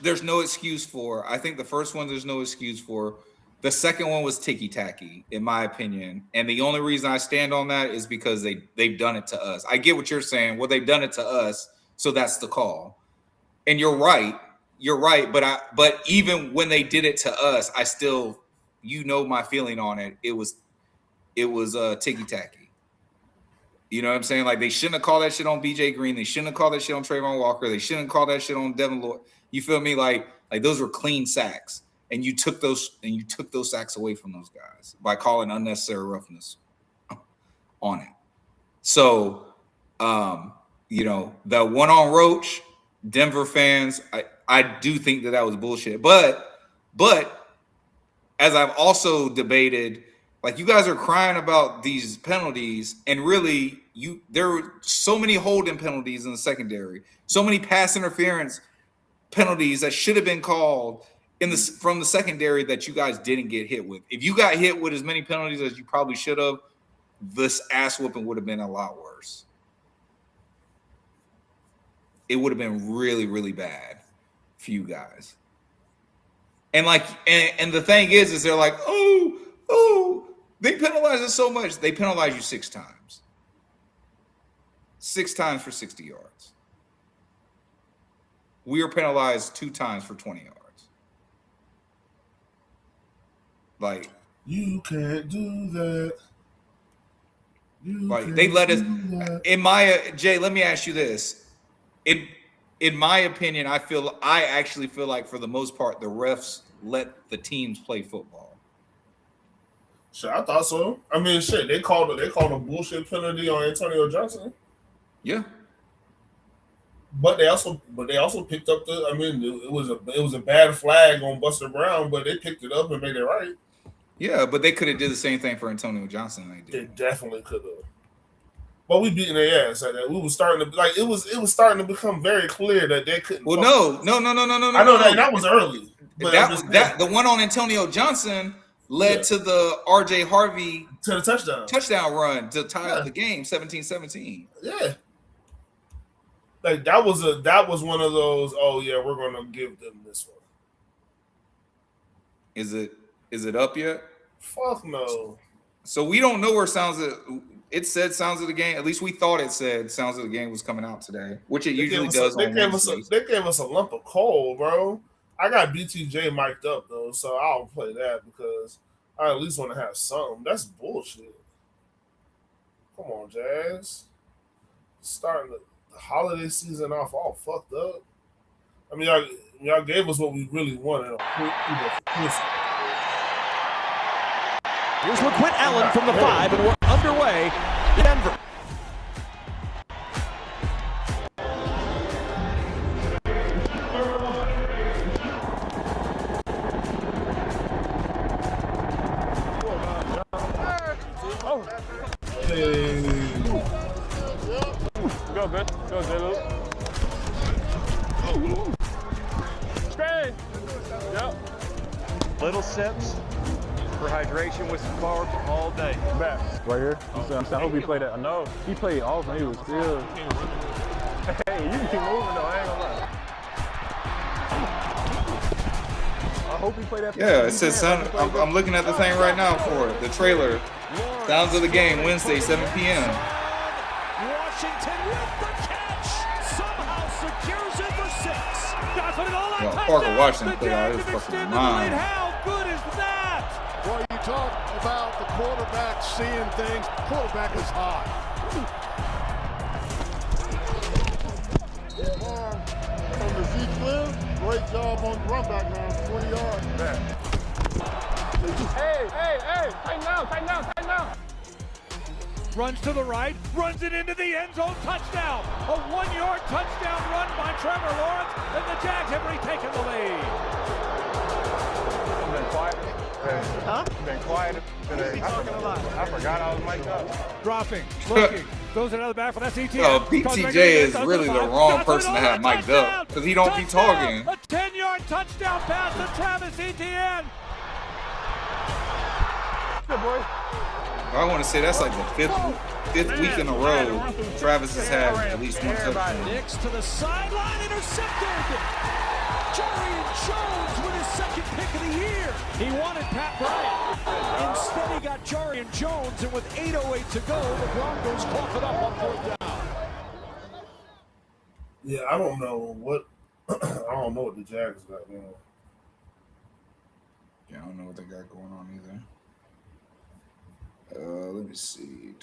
there's no excuse for. I think the first one, there's no excuse for. The second one was ticky-tacky, in my opinion. And the only reason I stand on that is because they've done it to us. I get what you're saying. Well, they've done it to us, so that's the call. And you're right. But even when they did it to us, I still, my feeling on it. It was ticky-tacky. You know what I'm saying? Like, they shouldn't have called that shit on BJ Green. They shouldn't have called that shit on Trayvon Walker. They shouldn't have called that shit on Devin Lloyd. You feel me? Like those were clean sacks. And you took those sacks away from those guys by calling unnecessary roughness on it. So, the one on Roach, Denver fans, I do think that was bullshit. But as I've also debated, like, you guys are crying about these penalties, and really, there were so many holding penalties in the secondary, so many pass interference penalties that should have been called from the secondary that you guys didn't get hit with. If you got hit with as many penalties as you probably should have, this ass whooping would have been a lot worse. It would have been really, really bad for you guys. And the thing is they're like, oh, they penalize us so much. They penalize you 6 times. 6 times for 60 yards. We are penalized 2 times for 20 yards. Like, you can't do that. They let us. Jay, let me ask you this. In my opinion, I actually feel like, for the most part, the refs let the teams play football. Sure, I thought so. I mean, shit, they called a bullshit penalty on Antonio Johnson. Yeah. But they also picked up it was a bad flag on Buster Brown, but they picked it up and made it right. Yeah, but they could have did the same thing for Antonio Johnson. They definitely could have. But we beating their ass at that. We was starting to it was starting to become very clear that they couldn't. Well, no. I know that was early. But the one on Antonio Johnson led to the RJ Harvey to the touchdown run to tie up the game, 17-17. Yeah. Like, that was one of those, oh yeah, we're gonna give them this one. Is it up yet? Fuck no. So we don't know where It said Sounds of the Game. At least we thought it said Sounds of the Game was coming out today, which it usually does. They gave us a lump of coal, bro. I got BTJ mic'd up though, so I don't play that because I at least want to have something. That's bullshit. Come on, Jags. Starting the holiday season off all fucked up. I mean, y'all gave us what we really wanted. Here's LaQuint Allen from the 5, and we're underway in Denver. Go good, Luke. Straight. Yep. Little sips for hydration with some carbs all day. Back. Right here. I hope he played that. I know. He played off and he was still. Hey, you can keep moving though. I ain't gonna lie. I hope he played that. Yeah, it says I'm looking at the thing right now for it. The trailer. Sounds of the Game, Wednesday, 7 p.m. Washington with the catch. Somehow secures it for 6. Parker Washington played out his fucking mind. How good is that? Well, you talk about the quarterback seeing things. Quarterback is hot. From the Z-Clear, great job on the run back now, 20 yards. Hey, tighten down. Runs to the right, runs it into the end zone, touchdown. A 1-yard touchdown run by Trevor Lawrence, and the Jags have retaken the lead. Been quiet. Huh? Been quiet today. I forgot I was mic'd up. Dropping, looking, throws it out of the backfield. That's ETN. Oh, BTJ is really the wrong person to have mic'd up because he don't be talking. A 10-yard touchdown pass to Travis Etienne. Good boy. I want to say that's like the fifth week in a row Travis has had at least one touchdown. Nix to the sideline, intercepted. Jarian Jones with his second pick of the year. He wanted Pat Bryant. Instead, he got Jarian Jones, and with 8:08 to go, the Broncos cough it up on 4th down. Yeah, I don't know what the Jags got going. Yeah, I don't know what they got going on either. Let me see.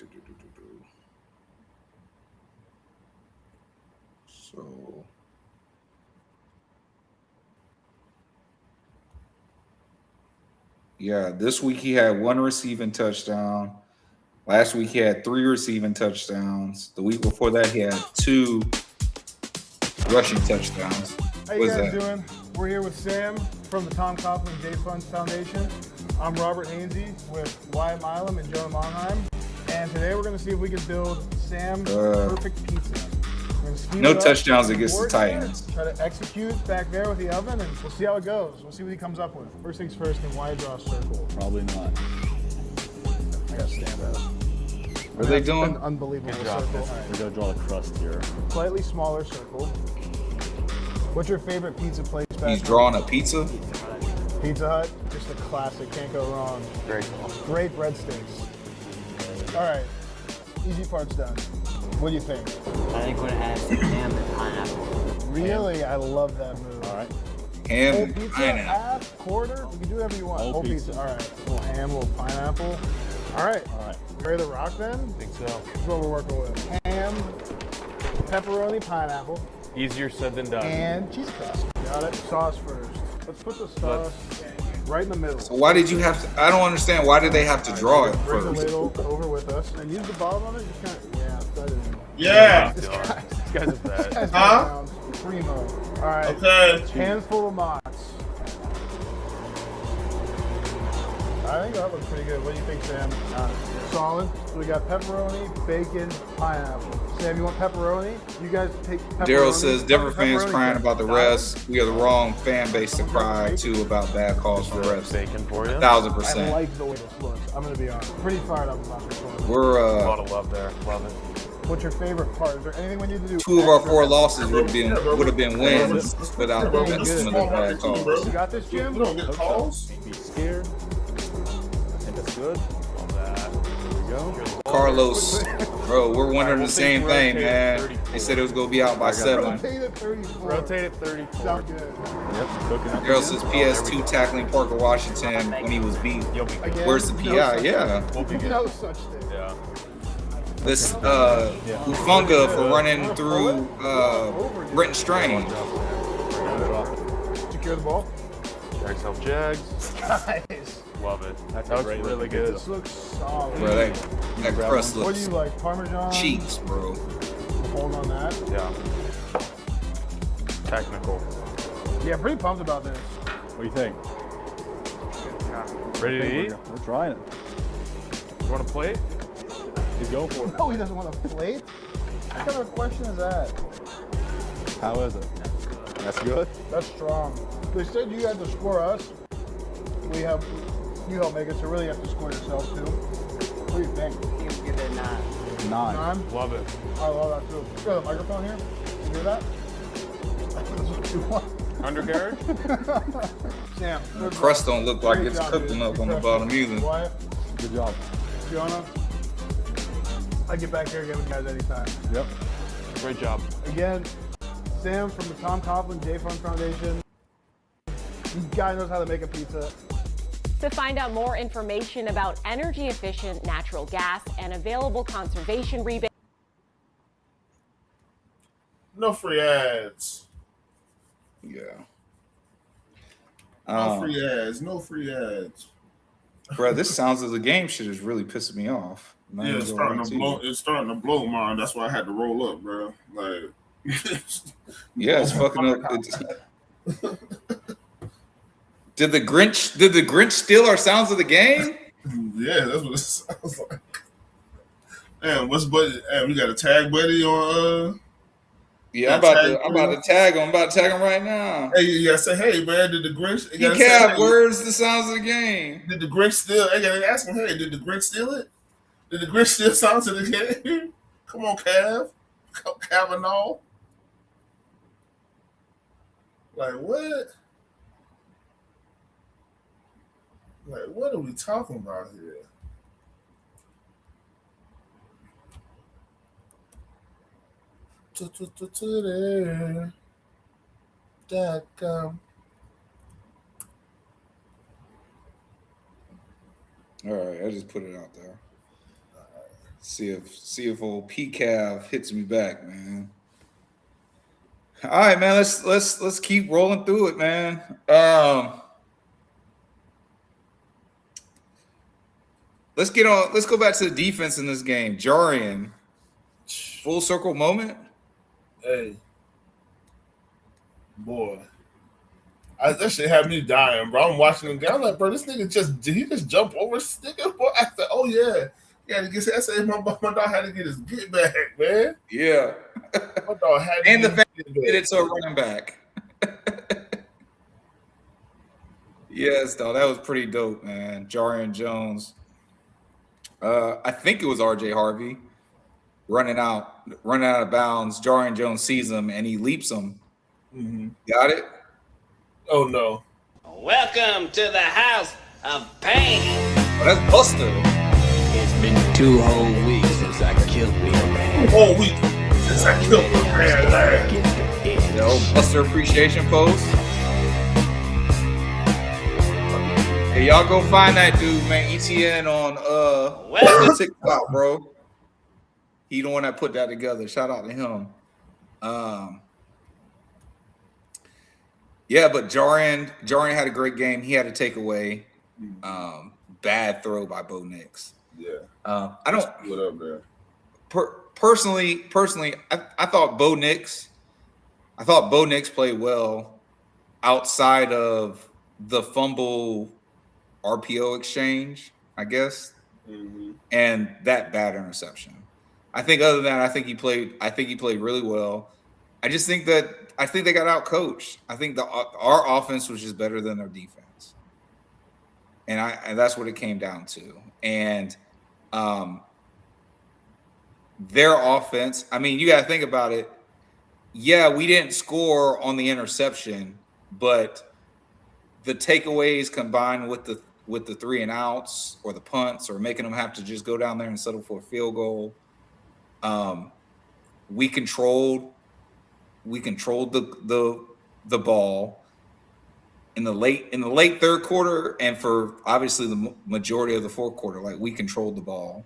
So, yeah, this week he had 1 receiving touchdown. Last week he had 3 receiving touchdowns. The week before that he had 2 rushing touchdowns. How you guys doing? We're here with Sam from the Tom Coughlin J Funds Foundation. I'm Robert Hainsey with Wyatt Milam and Jonah Monheim. And today we're going to see if we can build Sam's perfect pizza. No touchdowns against the Titans. Try to execute back there with the oven, and we'll see how it goes. We'll see what he comes up with. First things first, then why draw a circle? Probably not. I got to stand up. What are they doing? An unbelievable circle. We're going to draw the crust here. Slightly smaller circle. What's your favorite pizza place back He's drawing a pizza? Pizza Hut, just a classic, can't go wrong. Great breadsticks. All right, easy part's done. What do you think? I think we're gonna add some ham and pineapple. Really? I love that move. All right. Ham Whole and pizza, pineapple. half, quarter, we can do whatever you want. Whole pizza. All right, a little ham, a little pineapple. All right. Ready to rock then? I think so. This is what we're working with. Ham, pepperoni, pineapple. Easier said than done. And cheese crust. Got it. Sauce first. Let's put the sauce right in the middle. So why did you have to? I don't understand. Why did they have to draw it Bring the first? ladle over with us and use the bottom of it. Just kind of, This guy's a bad. Huh? Primo. All right. Okay. Handful of mozz. I think that looks pretty good. What do you think, Sam? Solid. So we got pepperoni, bacon, pineapple. Sam, you want pepperoni? You guys take pepperoni. Daryl says Denver fans Pepperoni. crying about the refs. We are the wrong fan base to cry to about bad calls for refs. Bacon for you. 1,000%. I like the way this looks. I'm gonna be honest. Pretty fired up about this one. We're A lot of love there. Love it. What's your favorite part? Is there anything we need to do? 2 of our 4 losses would have been wins without some of the bad calls. You got this, Jim? We don't get calls. Be scared. I think that's good. Love that. Here we go. Carlos, bro, we're wondering the same thing, man. They said it was gonna be out by 7. Rotated 34. Rotated 34. Sound good. Yep, cooking up. Daryl says PS2 tackling Parker Washington when he was beat. You'll be good. Again, Where's the PI? Yeah. We'll be good. No such thing. Yeah. This Ufunga for running through Brenton Strange. Secure the ball. Jags help Jags. Guys, Love it. That was really good. this looks solid. Bro, that crust What do looks you like? Parmesan? cheeks, bro. Hold on that. Yeah. Technical. Yeah, I'm pretty pumped about this. What do you think? Ready to eat? We're trying it. You want a plate? He's going for it. No, he doesn't want a plate? What kind of a question is that? How is it? That's good. That's strong. They said you had to score us. You help make it, so really you have to score yourself too. What do you think? You give it a 9. 9. 9? Love it. I love that too. You got a microphone here? You hear that? That's what you want. Undercarriage? Sam. The crust don't look like it's cooked enough on the bottom either. Wyatt, Good job. Fiona, I get back here again with you guys anytime. Yep. Great job. Again, Sam from the Tom Coughlin J Fund Foundation. This guy knows how to make a pizza. To find out more information about energy efficient natural gas and available conservation rebates. No free ads. Yeah. No free ads. No free ads. Bro, this sounds of the game shit is really pissing me off. Yeah, it's starting to blow. It's starting to blow mine. That's why I had to roll up, bro. Like, yeah, it's fucking up. Did the Grinch steal our sounds of the game? Yeah, that's what it sounds like. Man, what's buddy? We got a tag buddy on. Yeah, I'm about to tag him. I'm about to tag him right now. Hey, you gotta say, hey man, did the Grinch? Where's the sounds of the game? Did the Grinch steal? I gotta ask him, hey, did the Grinch steal it? Did the Grinch steal sounds of the game? Come on, Cav. Kavanaugh. Like what? Like, what are we talking about here? Twitter.com. All right, I just put it out there. See if old PCAV hits me back, man. All right, man. Let's keep rolling through it, man. Let's go back to the defense in this game. Jarian, full circle moment. Hey, boy, that shit had me dying, bro. I'm watching the game. I'm like, bro, this nigga did he just jump over this nigga? Boy, I said, oh yeah, to get. I said my dog had to get his get back, man. Yeah, my dog had to and get the fact that he did it to a running back. Yes, dog, that was pretty dope, man. Jarian Jones. I think it was RJ Harvey running out of bounds. Jarian Jones sees him and he leaps him. Mm-hmm. Got it? Oh no! Welcome to the house of pain. Oh, that's Buster. It's been 2 whole weeks since I killed me a man. 2 whole weeks since I killed me a man. Yo, Buster appreciation post. Hey, y'all go find that dude, man. ETN on TikTok, bro. He the one that put that together. Shout out to him. Yeah, but Jarian had a great game. He had a takeaway. Bad throw by Bo Nix. Yeah. I don't. What up, man? Personally, I thought Bo Nix played well outside of the fumble RPO exchange, I guess, and that bad interception. I think other than that, I think he played really well. I think they got out coached. I think our offense was just better than their defense, and that's what it came down to. And their offense. I mean, you got to think about it. Yeah, we didn't score on the interception, but the takeaways combined with with the 3 and outs or the punts or making them have to just go down there and settle for a field goal. We controlled the ball in the late third quarter, and for obviously the majority of the fourth quarter. Like, we controlled the ball,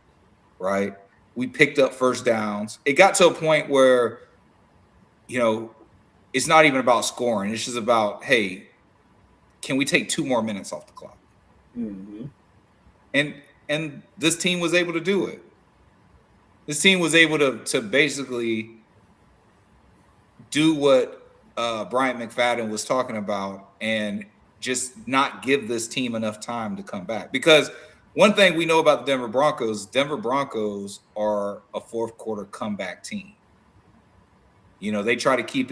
right? We picked up first downs. It got to a point where, you know, it's not even about scoring. It's just about, hey, can we take 2 more minutes off the clock? Mm-hmm. And this team was able to do it. This team was able to basically do what Bryant McFadden was talking about and just not give this team enough time to come back. Because one thing we know about the Denver Broncos are a fourth quarter comeback team. You know, they try to keep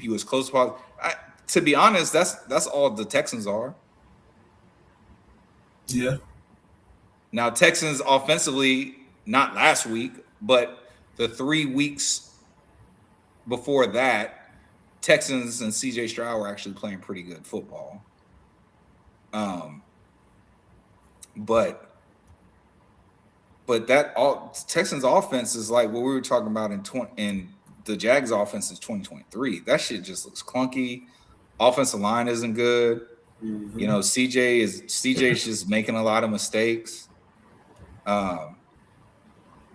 you as close as possible. To be honest, that's all the Texans are. Yeah. Now, Texans offensively, not last week, but the 3 weeks before that, Texans and C.J. Stroud were actually playing pretty good football. But that Texans offense is like what we were talking about in the Jags offense is 2023. That shit just looks clunky. Offensive line isn't good. Mm-hmm. You know, CJ's just making a lot of mistakes.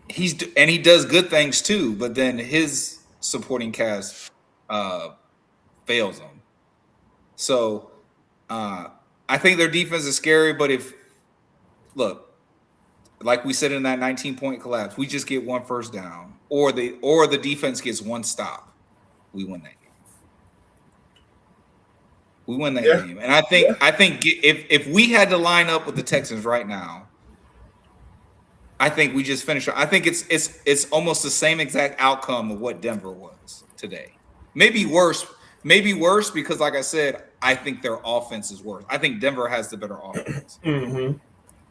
He does good things too, but then his supporting cast fails him. So I think their defense is scary, but like we said in that 19-point collapse, we just get 1 first down, or the defense gets 1 stop, we win that game. We win that game. And I think if we had to line up with the Texans right now, I think we just finished. I think it's almost the same exact outcome of what Denver was today. Maybe worse because, like I said, I think their offense is worse. I think Denver has the better offense. Mm-hmm.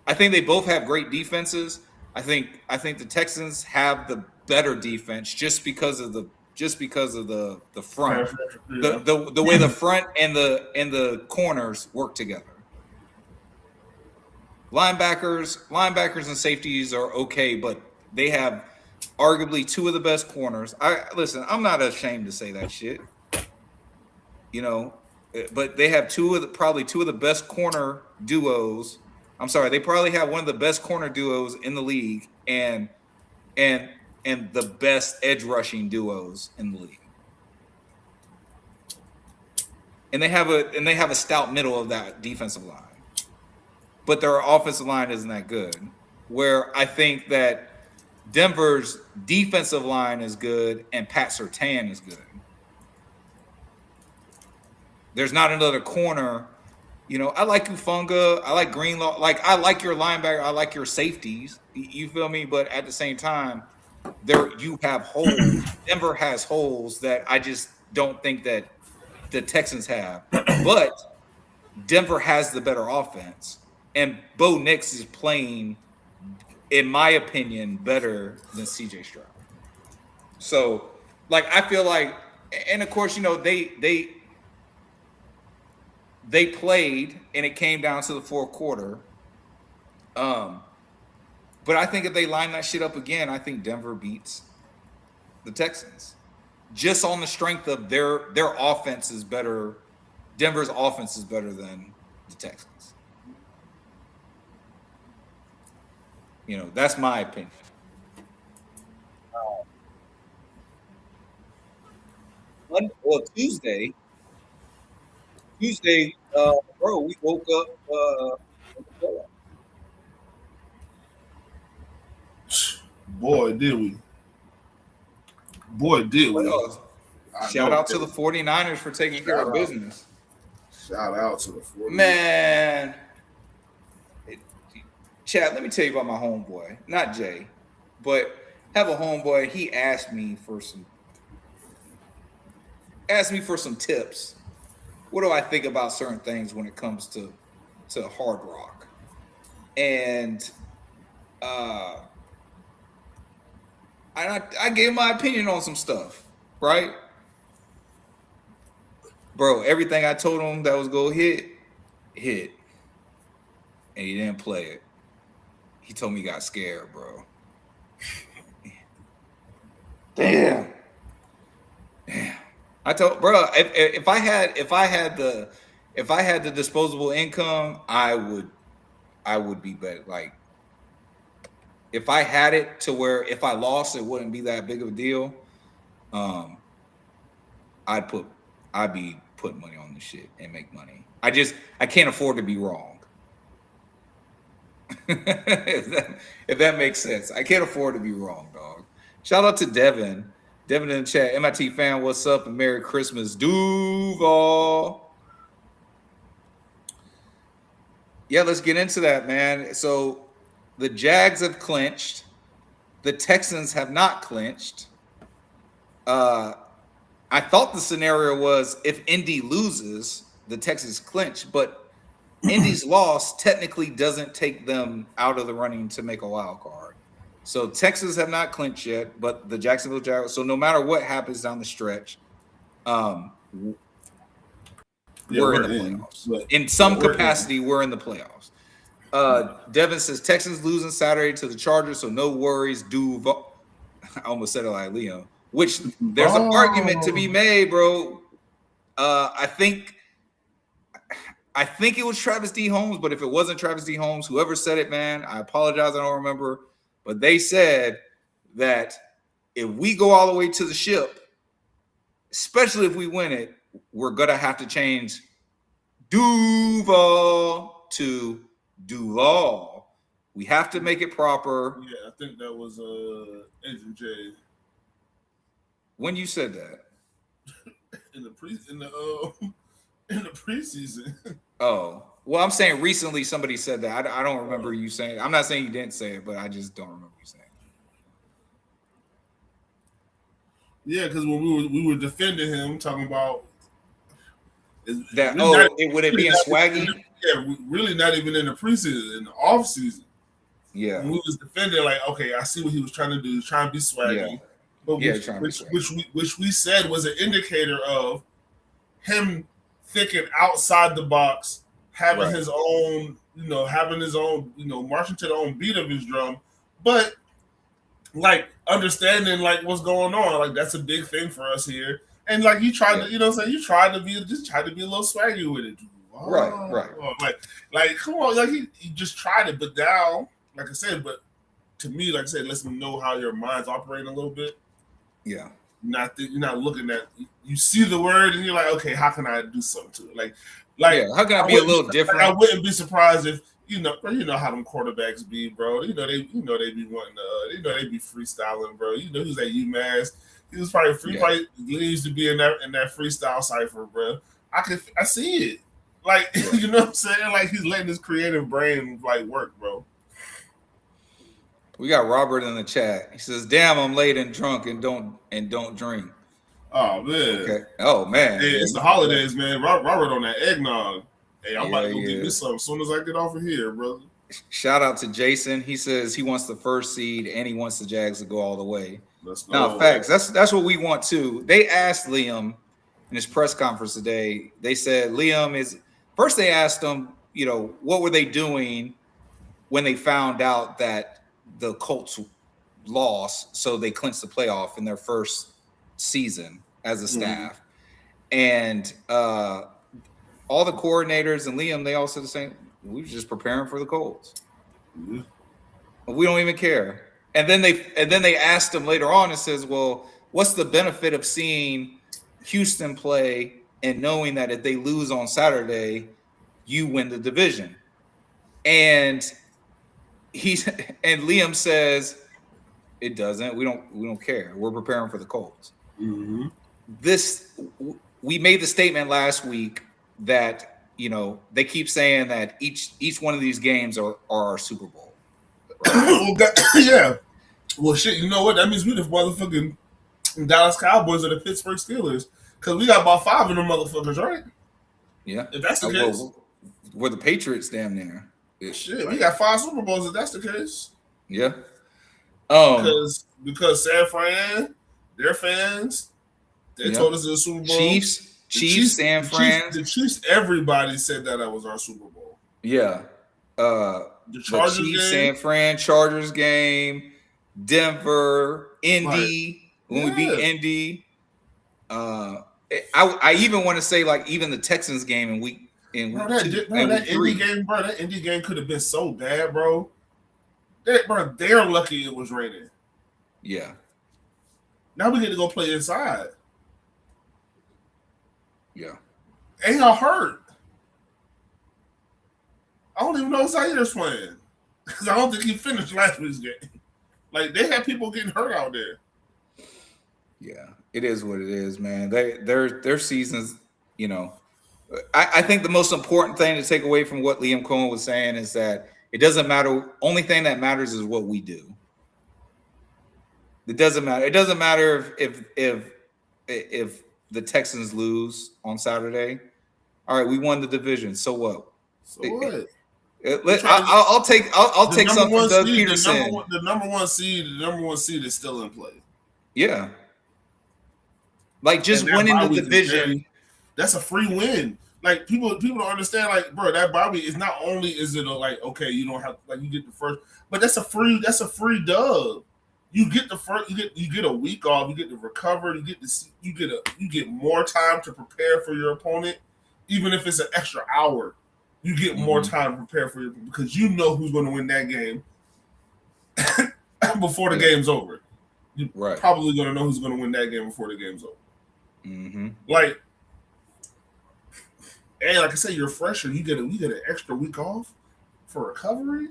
I think they both have great defenses. I think the Texans have the better defense just because of the front, the way the front and the corners work together. Linebackers and safeties are okay, but they have arguably 2 of the best corners. I'm not ashamed to say that shit. You know, but they have probably two of the best corner duos. I'm sorry, they probably have one of the best corner duos in the league and the best edge rushing duos in the league. And they have a stout middle of that defensive line. But their offensive line isn't that good. Where I think that Denver's defensive line is good and Pat Surtain is good. There's not another corner. You know, I like Ufunga. I like Greenlaw. Like, I like your linebacker. I like your safeties. You feel me? But at the same time, you have holes. Denver has holes that I just don't think that the Texans have. But Denver has the better offense. And Bo Nix is playing, in my opinion, better than C.J. Stroud. So, like, I feel like, and of course, you know, they played, and it came down to the fourth quarter. But I think if they line that shit up again, I think Denver beats the Texans. Just on the strength of their offense is better. Denver's offense is better than the Texans. You know, that's my opinion. Tuesday, bro, we woke up. Boy, did we. Shout out to the 49ers for taking care of business. Shout out to the 49ers. Man. Chad, let me tell you about my homeboy. Not Jay, but have a homeboy. He asked me for some tips. What do I think about certain things when it comes to Hard Rock? And I gave my opinion on some stuff, right? Bro, everything I told him that was go hit. and he didn't play it. He told me he got scared, bro. Damn. I told bro, if I had the disposable income, I would be better. Like if I had it to where if I lost, it wouldn't be that big of a deal. I'd be putting money on this shit and make money. I can't afford to be wrong. if that makes sense. I can't afford to be wrong, dog. Shout out to Devin. Devin in the chat. MIT fan, what's up? And Merry Christmas, Duval. Yeah, let's get into that, man. So the Jags have clinched. The Texans have not clinched. I thought the scenario was if Indy loses, the Texans clinch, but Indy's loss technically doesn't take them out of the running to make a wild card. So Texans have not clinched yet, but the Jacksonville Jaguars. So no matter what happens down the stretch, we're in the playoffs. In some capacity, we're in the playoffs. Devin says Texans losing Saturday to the Chargers, so no worries. Duval. I almost said it like Liam. Which there's an argument to be made, bro. I think it was Travis D. Holmes, but if it wasn't Travis D. Holmes, whoever said it, man, I apologize. I don't remember. But they said that if we go all the way to the ship, especially if we win it, we're going to have to change Duval to Duval. We have to make it proper. Yeah, I think that was Agent J. When you said that? in the preseason. Oh. Well, I'm saying recently somebody said that. I don't remember you saying. I'm not saying you didn't say it, but I just don't remember you saying it. Yeah, because when we were defending him, talking about that. Would it be in Swaggy? Yeah, really not even in the preseason, in the off season. Yeah, when we was defending, like, okay, I see what he was trying to do, trying to be Swaggy. Yeah. But which we said was an indicator of him thinking outside the box, having his own, marching to the own beat of his drum, but like understanding like what's going on. Like that's a big thing for us here. And like you tried to, you tried to be a little swaggy with it. Right. Like come on, like he just tried it, but now, like I said, but to me, like I said, lets me know how your mind's operating a little bit. Yeah. You're not looking at, you see the word and you're like, okay, how can I do something to it? Like how can I be a little different? I wouldn't be surprised if you know how them quarterbacks be, bro. They be wanting to, they be freestyling, bro. Who's that UMass? He was probably he used to be in that freestyle cipher, bro. I see it. Like you know what I'm saying? Like he's letting his creative brain like work, bro. We got Robert in the chat. He says, "Damn, I'm late and drunk and don't drink." Oh man. Okay. Oh man. Hey, it's the holidays, man. Robert on that eggnog. Hey, I'm about to go get me some as soon as I get off of here, brother. Shout out to Jason. He says he wants the first seed and he wants the Jags to go all the way. Let's go. No, facts. That's what we want too. They asked Liam in his press conference today. They said first they asked him, what were they doing when they found out that the Colts lost, so they clinched the playoff in their first season as a staff. And all the coordinators and Liam, they all said the same. We were just preparing for the Colts. We don't even care. And then they asked him later on and says, well, what's the benefit of seeing Houston play and knowing that if they lose on Saturday, you win the division? And Liam says it doesn't. We don't care. We're preparing for the Colts. Mm-hmm. We made the statement last week that they keep saying that each one of these games are our Super Bowl. Right? Yeah. Well, shit. You know what? That means we the motherfucking Dallas Cowboys or the Pittsburgh Steelers because we got about 5 of them motherfuckers, right? Yeah. If that's the case, we're the Patriots damn near. Shit, we got 5 Super Bowls if that's the case. Yeah. Because San Fran, their fans, they told us it was Super Bowl. Chiefs, San Fran. The Chiefs, everybody said that was our Super Bowl. Yeah. the Chargers Chiefs, game? San Fran, Chargers game, Denver, Indy, when we beat Indy. I even want to say like even the Texans game in week that Indy game, bro. That Indy game could have been so bad, bro. They're lucky it was raining. Yeah. Now we get to go play inside. Yeah. And y'all hurt. I don't even know Zaires playing because I don't think he finished last week's game. Like they had people getting hurt out there. Yeah, it is what it is, man. Their seasons, you know. I think the most important thing to take away from what Liam Cohen was saying is that it doesn't matter. Only thing that matters is what we do. It doesn't matter. It doesn't matter if the Texans lose on Saturday. All right, we won the division. So what? So what? I'll take something from Doug Peterson. The number one seed is still in play. Yeah. Like just winning the division. That's a free win. Like people don't understand. Like, bro, that Bobby is not only is it okay, you don't have you get the first, but that's a free dub. You get the first, you get a week off, you get to recover, you get more time to prepare for your opponent, even if it's an extra hour. You get more time to prepare for it because you know who's going to win that game before the game's over. You're probably going to know who's going to win that game before the game's over. Mm-hmm. Like I said, you're fresher. You get an extra week off for recovery.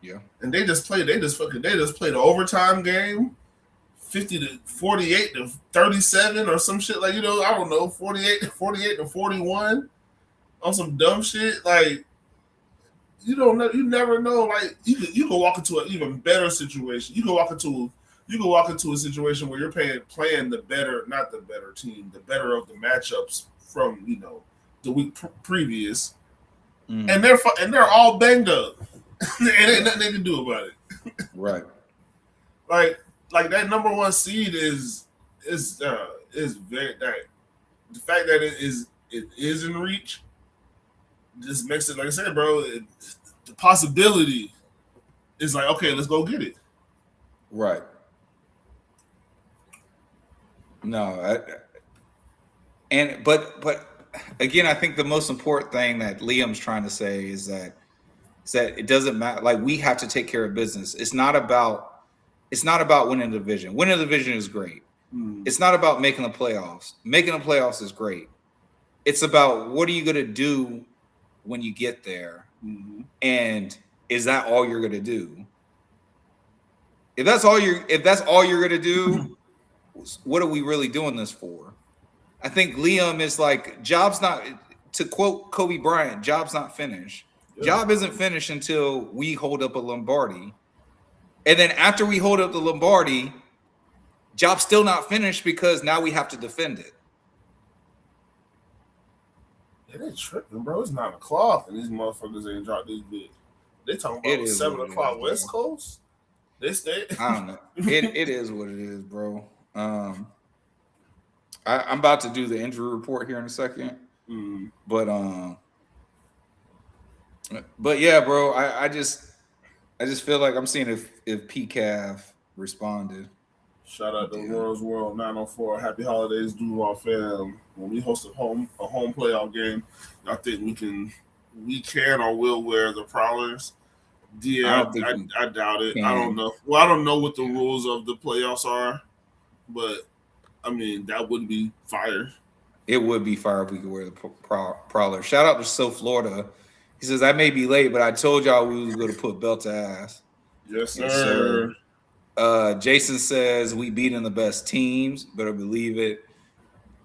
Yeah. And they just played the overtime game, 50-48 to 37 or some shit, I don't know, 48 to 41 on some dumb shit. Like, you don't know, you never know. Like, you can walk into an even better situation. You can walk into a situation where you're playing the better, not the better team, the better of the matchups from the week previous, and they're all banged up. And ain't nothing they can do about it. Right. Like that number one seed is very the fact that it is in reach just makes it, like I said, bro, the possibility is like, okay, let's go get it. Right. No, but again, I think the most important thing that Liam's trying to say is that it doesn't matter. Like, we have to take care of business. It's not about winning the division. Winning the division is great. It's not about making the playoffs. Making the playoffs is great. It's about what are you going to do when you get there, and is that all you're going to do? If that's all you're going to do, what are we really doing this for? I think Liam is like, job's not, to quote Kobe Bryant, job's not finished. Job isn't finished until we hold up a Lombardi. And then after we hold up the Lombardi, job's still not finished because now we have to defend it. It ain't tripping, bro. It's 9 o'clock and these motherfuckers ain't dropped these big. They talking about 7 o'clock West Coast. They stay. I don't know. It is what it is, bro. I'm about to do the injury report here in a second. But yeah, bro, I just feel like I'm seeing if PCAV responded. Shout out to World's World 904. Happy holidays, Duval fam. When we host a home playoff game, I think we can or will wear the Prowlers. Yeah, I doubt it. I don't know. Well, I don't know what the rules of the playoffs are, but I mean that would be fire. It would be fire if we could wear the Prowler. Shout out to So Florida. He says, I may be late, but I told y'all we was going to put belt to ass. Yes, sir. Jason says, we beating the best teams. Better believe it.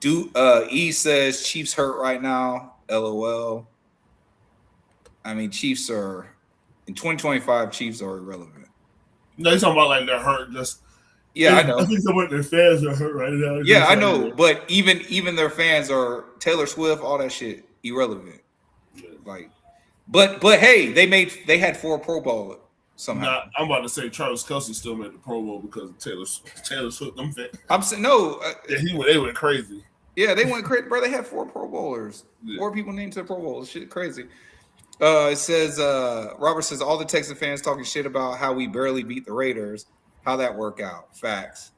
E says, Chiefs hurt right now. LOL. I mean, Chiefs are, in 2025, Chiefs are irrelevant. No, you're talking about like they're hurt. Yeah, I know. I think some of their fans are hurt right now. Yeah, I know. But even their fans are Taylor Swift, all that shit, irrelevant. Like, but hey, they had 4 Pro Bowl somehow. Nah, I'm about to say Travis Kelce still made the Pro Bowl because of Taylor Swift. Them fans. I'm saying no. They went crazy. Yeah, they went crazy, bro. They had 4 Pro Bowlers, 4 people named to the Pro Bowl. Shit, crazy. It says Robert says all the Texan fans talking shit about how we barely beat the Raiders. How that work out? Facts.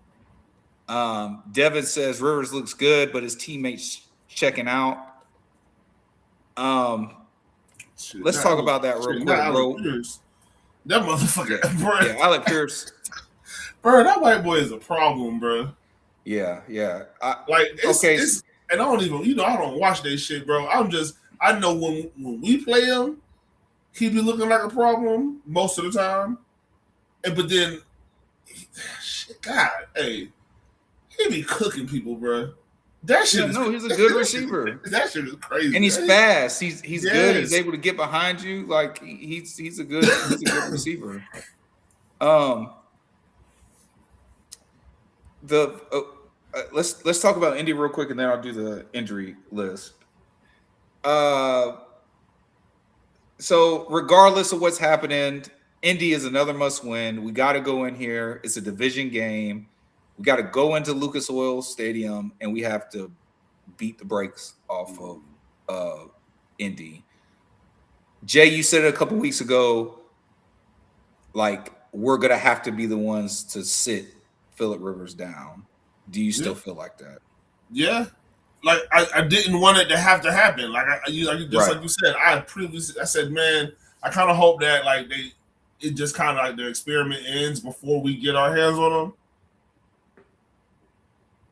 Devin says Rivers looks good, but his teammates checking out. Let's talk about that real quick, bro. That motherfucker, bro. Yeah, Alec Pierce. Bro, that white boy is a problem, bro. Yeah. It's and I don't even, I don't watch that shit, bro. I know when we play him, he be looking like a problem most of the time. But then, God, hey, he be cooking people, bro. That shit he's a good receiver. That shit is crazy. And he's fast. He's good. He's able to get behind you. Like he's a good receiver. Let's talk about Indy real quick, and then I'll do the injury list. So regardless of what's happening, Indy is another must win. We got to go in here. It's a division game. We got to go into Lucas Oil Stadium, and we have to beat the brakes off of Indy. Jay, you said it a couple weeks ago, like we're gonna have to be the ones to sit Phillip Rivers down. Do you still feel like that? Yeah. Like I didn't want it to have to happen. Like like you said, I said, man, I kind of hope that like it just kind of like the experiment ends before we get our hands on them,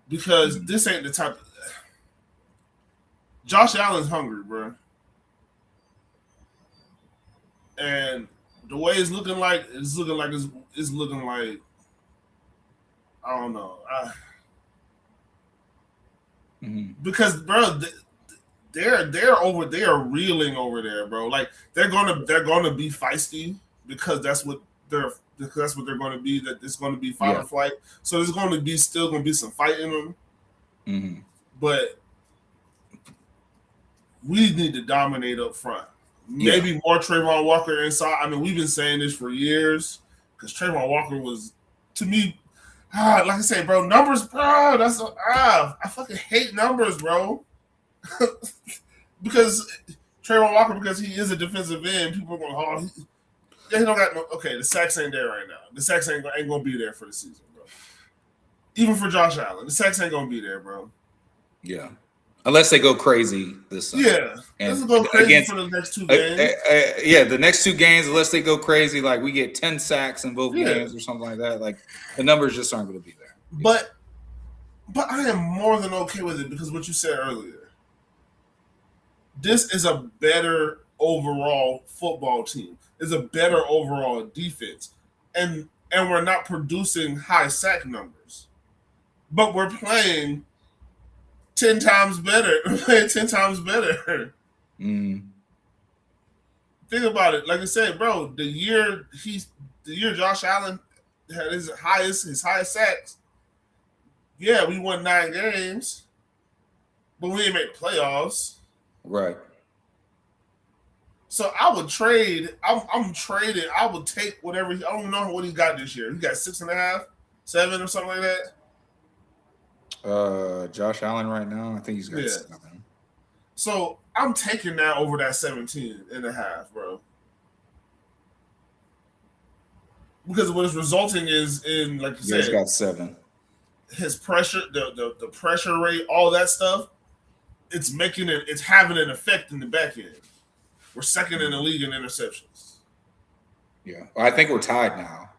because this ain't the type. Josh Allen's hungry, bro, and the way it's looking like I don't know. Because bro, they're reeling over there, bro. Like they're gonna be feisty because that's what they're going to be. That it's going to be fight or flight. So there's going to be some fight in them. But we need to dominate up front. Maybe more Trayvon Walker inside. I mean, we've been saying this for years because Trayvon Walker was, to me, like I say, bro, numbers, bro. I fucking hate numbers, bro. Because Trayvon Walker, because he is a defensive end, people are going, he don't got no. Okay, the sacks ain't there right now. The sacks ain't gonna be there for the season, bro. Even for Josh Allen, the sacks ain't gonna be there, bro. Yeah, unless they go crazy this Sunday. Yeah, let's go crazy for the next 2 games. The next 2 games, unless they go crazy, like we get 10 sacks in both games or something like that, like the numbers just aren't going to be there. But I am more than okay with it because what you said earlier. This is a better overall football team. It's a better overall defense, and we're not producing high sack numbers, but we're playing 10 times better. We're playing 10 times better. Think about it. Like I said, bro, the year Josh Allen had his highest sacks. Yeah, we won 9 games, but we didn't make the playoffs. Right. So I would trade. I'm trading. I would take whatever. I don't know what he got this year. He got 6.5, 7, or something like that. Josh Allen right now, I think he's got 7. So I'm taking that over that 17.5, bro. Because what it's resulting is in, like you said, he's got 7. His pressure, the pressure rate, all that stuff. It's having an effect in the back end. We're second in the league in interceptions. Yeah, I think we're tied now.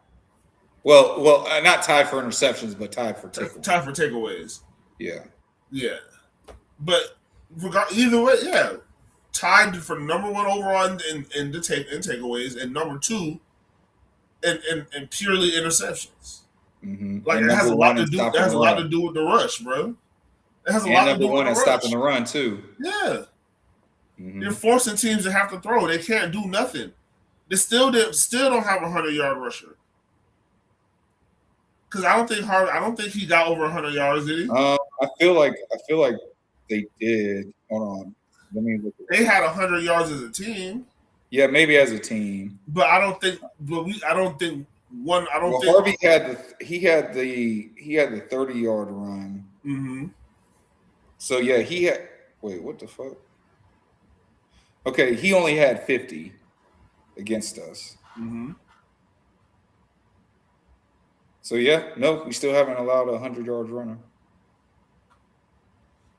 Well, not tied for interceptions, but tied for takeaways. Tied for takeaways. Yeah. But either way, tied for number 1 overall in takeaways, and number 2 in purely interceptions. Like and it has a lot to do. That has a lot to do with the rush, bro. It has a lot to do with the rush. Stopping the run too. Yeah. You're forcing teams to have to throw. They can't do nothing. They still don't have a 100-yard rusher. Because I don't think he got over 100 yards, did he? I feel like they did. Hold on. Let me look. They had 100 yards as a team. Yeah, maybe as a team. But I don't think. Harvey had the 30-yard run. So yeah, he had. Wait, what the fuck? Okay, he only had 50 against us. Mm-hmm. So yeah, no, we still haven't allowed a 100-yard runner.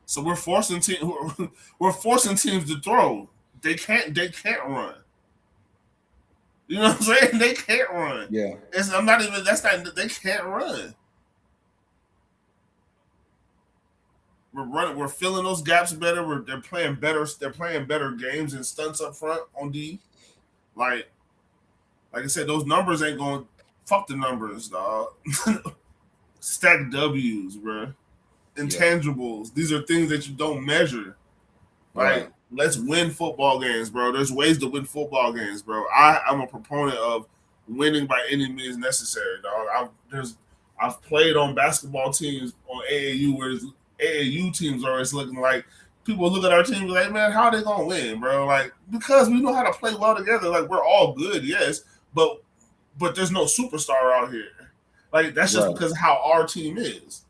So we're forcing teams to throw. They can't run. You know what I'm saying? They can't run. Yeah. They can't run. We're running. We're filling those gaps better. They're playing better. They're playing better games and stunts up front on D. Like I said, those numbers ain't going. Fuck the numbers, dog. Stack W's, bro. Intangibles. These are things that you don't measure. Right. Let's win football games, bro. There's ways to win football games, bro. I'm a proponent of winning by any means necessary, dog. I've played on basketball teams on AAU where AAU teams are always looking like people look at our team like, man, how are they gonna win, bro? Like, because we know how to play well together. Like, we're all good, yes, but there's no superstar out here. Like, that's just because of how our team is.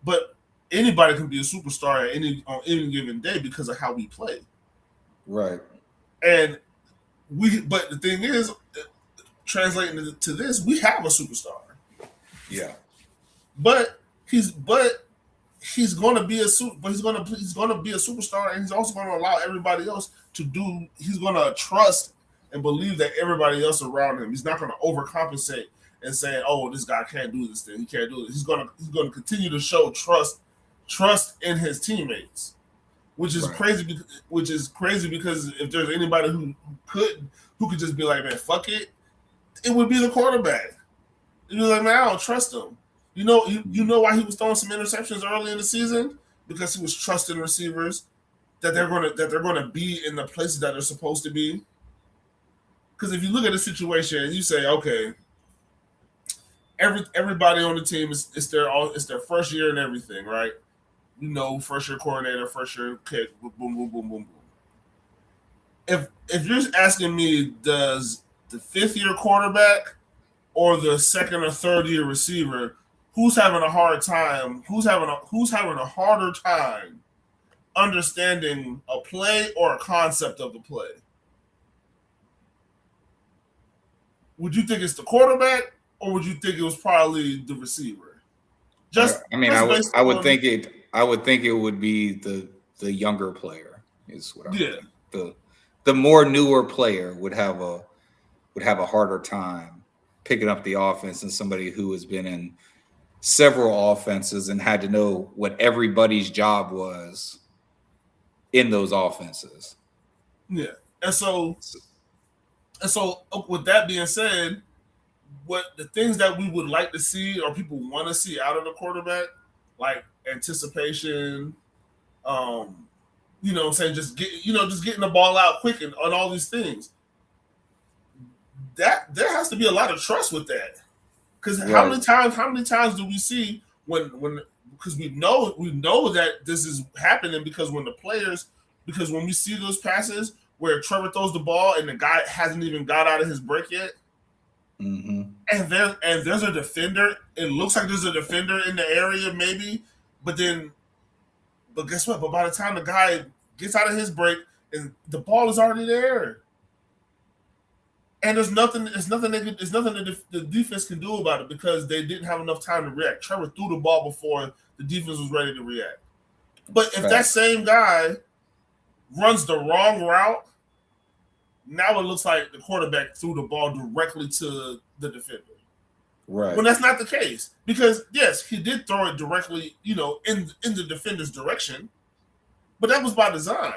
But anybody can be a superstar on any given day because of how we play. Right. And but the thing is, translating to this, we have a superstar. Yeah. But he's gonna be a superstar, and he's also gonna allow everybody else to do. He's gonna trust and believe that everybody else around him. He's not gonna overcompensate and say, "Oh, this guy can't do this thing. He can't do this." He's gonna continue to show trust in his teammates, which is crazy. Which is crazy because if there's anybody who could just be like, "Man, fuck it," it would be the quarterback. You'd be like, "Man, I don't trust him." You know why he was throwing some interceptions early in the season? Because he was trusting receivers that they're gonna be in the places that they're supposed to be. Because if you look at the situation and you say, okay, everybody on the team is their first year and everything, right? You know, first year coordinator, first year kick, boom, boom, boom, boom, boom. If you're asking me, does the 5th-year quarterback or the 2nd or 3rd-year receiver, who's having a harder time understanding a play or a concept of the play? Would you think it's the quarterback, or would you think it was probably the receiver? I would think it would be the younger player is what I would think. The more newer player would have a harder time picking up the offense than somebody who has been in several offenses and had to know what everybody's job was in those offenses. Yeah. And so with that being said, what the things that we would like to see or people want to see out of the quarterback, like anticipation, you know what I'm saying, just getting the ball out quick and on all these things. That there has to be a lot of trust with that. Because how many times do we see when because we know that this is happening because when we see those passes where Trevor throws the ball and the guy hasn't even got out of his break yet, and there's a defender. It looks like there's a defender in the area maybe, but guess what? But by the time the guy gets out of his break, and the ball is already there. And there's nothing the defense can do about it because they didn't have enough time to react. Trevor threw the ball before the defense was ready to react. But if that same guy runs the wrong route, now it looks like the quarterback threw the ball directly to the defender. Right. When that's not the case. Because, yes, he did throw it directly, in the defender's direction, but that was by design.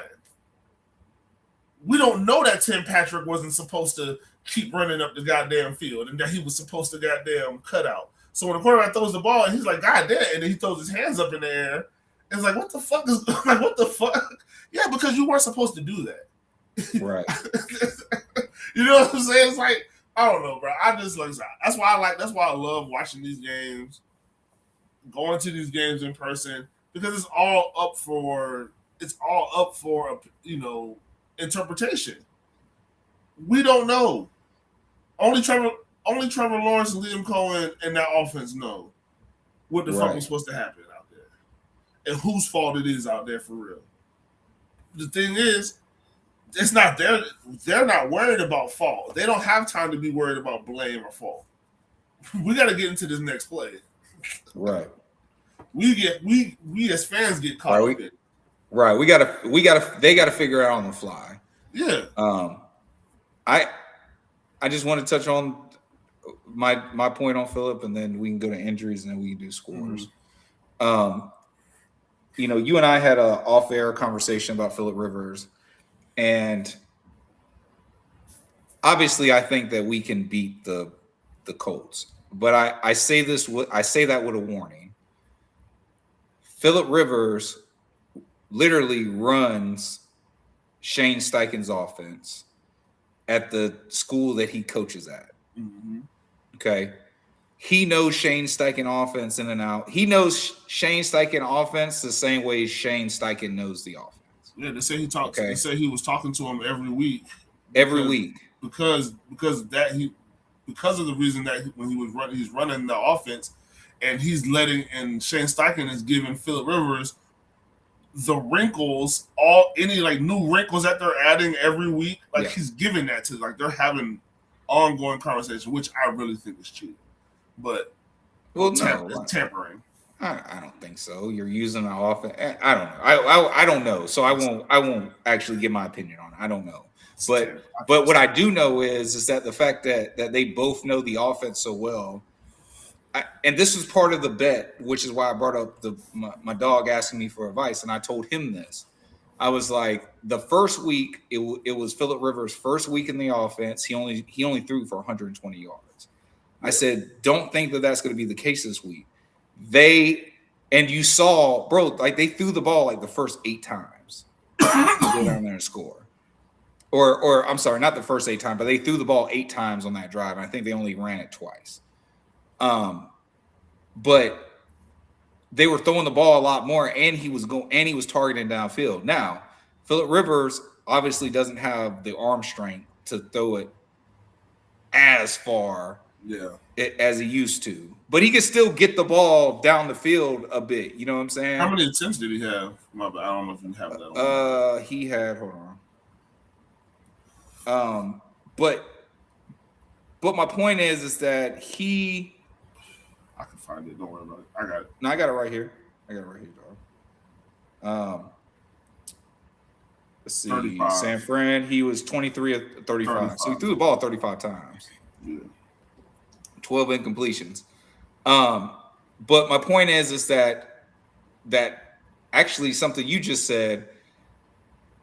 We don't know that Tim Patrick wasn't supposed to keep running up the goddamn field and that he was supposed to goddamn cut out. So when the quarterback throws the ball and he's like, God damn, and then he throws his hands up in the air, it's like, what the fuck? Yeah, because you weren't supposed to do that. Right. You know what I'm saying? It's like, I don't know, bro. That's why I love watching these games, going to these games in person, because it's all up for interpretation. We don't know. Only Trevor Lawrence and Liam Cohen and that offense know what the fuck was supposed to happen out there and whose fault it is out there for real. The thing is, it's not they're not worried about fault. They don't have time to be worried about blame or fault. We got to get into this next play. Right. We as fans get caught up in it. Right. They gotta figure it out on the fly. Yeah. I just want to touch on my point on Phillip, and then we can go to injuries, and then we can do scores. You know, you and I had an off-air conversation about Phillip Rivers, and obviously I think that we can beat the Colts. But I say that with a warning. Phillip Rivers literally runs Shane Steichen's offense at the school that he coaches at. Mm-hmm. Okay. He knows Shane Steichen offense in and out. He knows Shane Steichen offense the same way Shane Steichen knows the offense. Yeah, they say he talked. Okay. They say he was talking to him every week. Because of the reason that when he's running the offense, and he's letting, and Shane Steichen is giving Phillip Rivers the wrinkles, any new wrinkles that they're adding every week. He's giving that to, they're having ongoing conversation, which I really think is cheating. But it's tampering. I don't think so. You're using the offense. I don't know. I don't know. So I won't actually give my opinion on it. I don't know. But what I do know is that the fact that they both know the offense so well, and this was part of the bet, which is why I brought up my dog asking me for advice, and I told him this. I was like, the first week it was Phillip Rivers' first week in the offense. He only threw for 120 yards. I said, don't think that that's going to be the case this week. And you saw, bro, they threw the ball the first 8 times. Go down there and score. Or I'm sorry, not the first 8 times, but they threw the ball 8 times on that drive. And I think they only ran it twice. But they were throwing the ball a lot more, and he was targeting downfield. Now, Phillip Rivers obviously doesn't have the arm strength to throw it as far as he used to, but he can still get the ball down the field a bit. You know what I'm saying? How many attempts did he have? I don't know if you have that. He had, hold on. But my point is that I can find it. Don't worry about it. I got it. No, I got it right here. Dog. Let's see. 35. San Fran, he was 23 of 35. So he threw the ball 35 times. Yeah. 12 incompletions. But my point is that actually something you just said,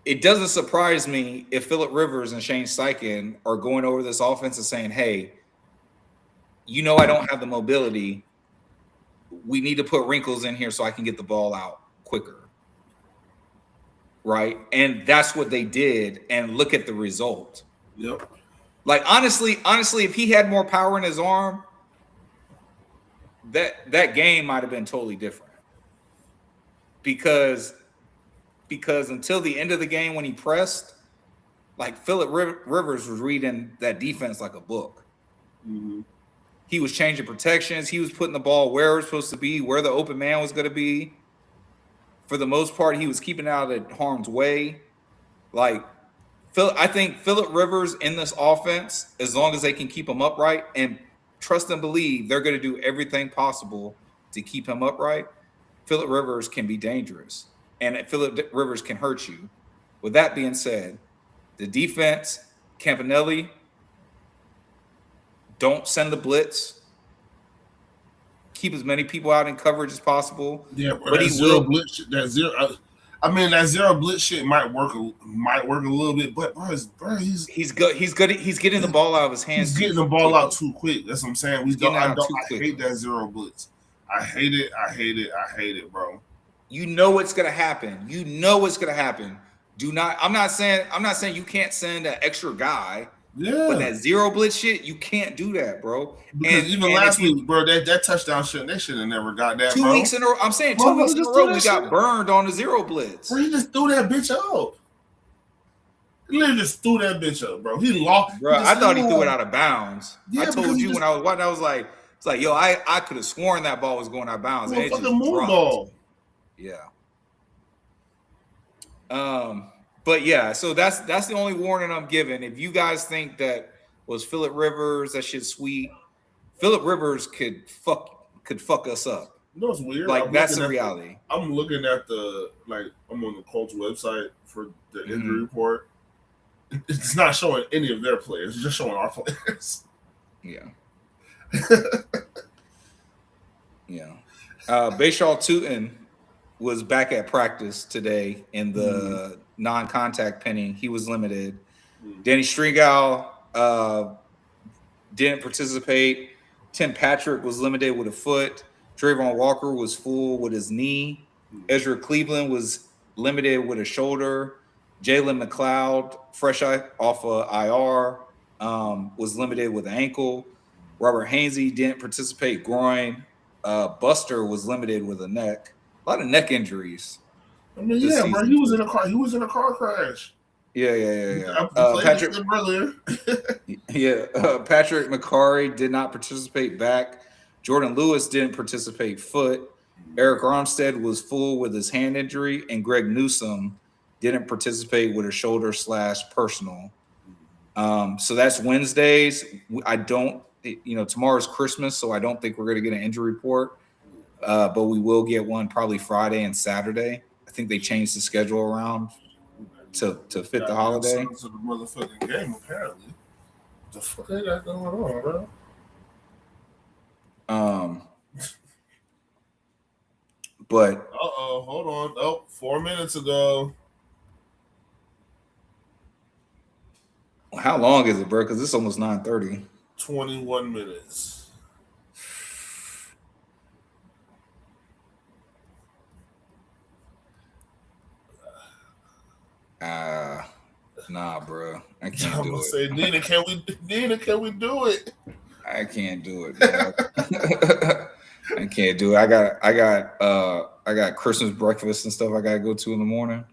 it doesn't surprise me if Phillip Rivers and Shane Steichen are going over this offense and saying, hey, I don't have the mobility. We need to put wrinkles in here so I can get the ball out quicker. Right? And that's what they did. And look at the result. Yep. Honestly, if he had more power in his arm, that game might have been totally different. Because until the end of the game when he pressed, Phillip Rivers was reading that defense like a book. Mm-hmm. He was changing protections. He was putting the ball where it was supposed to be, where the open man was going to be. For the most part, he was keeping it out of harm's way. I think Phillip Rivers in this offense, as long as they can keep him upright and trust and believe they're going to do everything possible to keep him upright, Phillip Rivers can be dangerous. And Phillip Rivers can hurt you. With that being said, the defense, Campanelli, don't send the blitz. Keep as many people out in coverage as possible. Yeah, but that zero blitz shit, that zero blitz shit might work a little bit, but he's good. He's getting the ball out of his hands. He's getting the ball out too quick. That's what I'm saying. I hate that zero blitz. I hate it, bro. You know what's gonna happen. Do not. I'm not saying you can't send an extra guy. Yeah. But that zero blitz shit, you can't do that, bro. Because even last week, bro, that touchdown shit, they should have never got that. 2 weeks in a row. I'm saying 2 weeks in a row, we got burned on the zero blitz. Bro, he just threw that bitch up. He literally just threw that bitch up, bro. He lost. Bro, I thought he threw it out of bounds. Yeah, I told you when I was watching, I was like, I could have sworn that ball was going out of bounds. It was a fucking moon ball. Yeah. But yeah, so that's the only warning I'm giving. If you guys think that was Phillip Rivers, that shit's sweet. Phillip Rivers could fuck us up. You know what's weird? Like that's the reality. I'm looking at I'm on the Colts website for the injury report. It's not showing any of their players. It's just showing our players. Yeah. Yeah. Bashaw Tootin was back at practice today in the non-contact penning. He was limited. Danny Striegel didn't participate. Tim Patrick was limited with a foot. Trayvon Walker was full with his knee. Ezra Cleveland was limited with a shoulder. Jalen McLeod, fresh off of IR, was limited with an ankle. Robert Hainsey didn't participate, groin. Buster was limited with a neck. A lot of neck injuries. I mean, yeah, bro. He was in a car. He was in a car crash. Yeah. Patrick earlier. Patrick McCarry did not participate back. Jordan Lewis didn't participate foot. Eric Armstead was full with his hand injury, and Greg Newsome didn't participate with a shoulder/personal. So that's Wednesdays. Tomorrow's Christmas, so I don't think we're going to get an injury report, but we will get one probably Friday and Saturday. I think they changed the schedule around to fit the holiday. To the motherfucking game, apparently. What the fuck they got going on, bro? But hold on. Oh, 4 minutes ago. How long is it, bro? Because it's almost 9:30. 21 minutes. Nah, bro. I can't do it. Say, Nina, can we do it? I can't do it, dog. I can't do it. I got Christmas breakfast and stuff I gotta go to in the morning.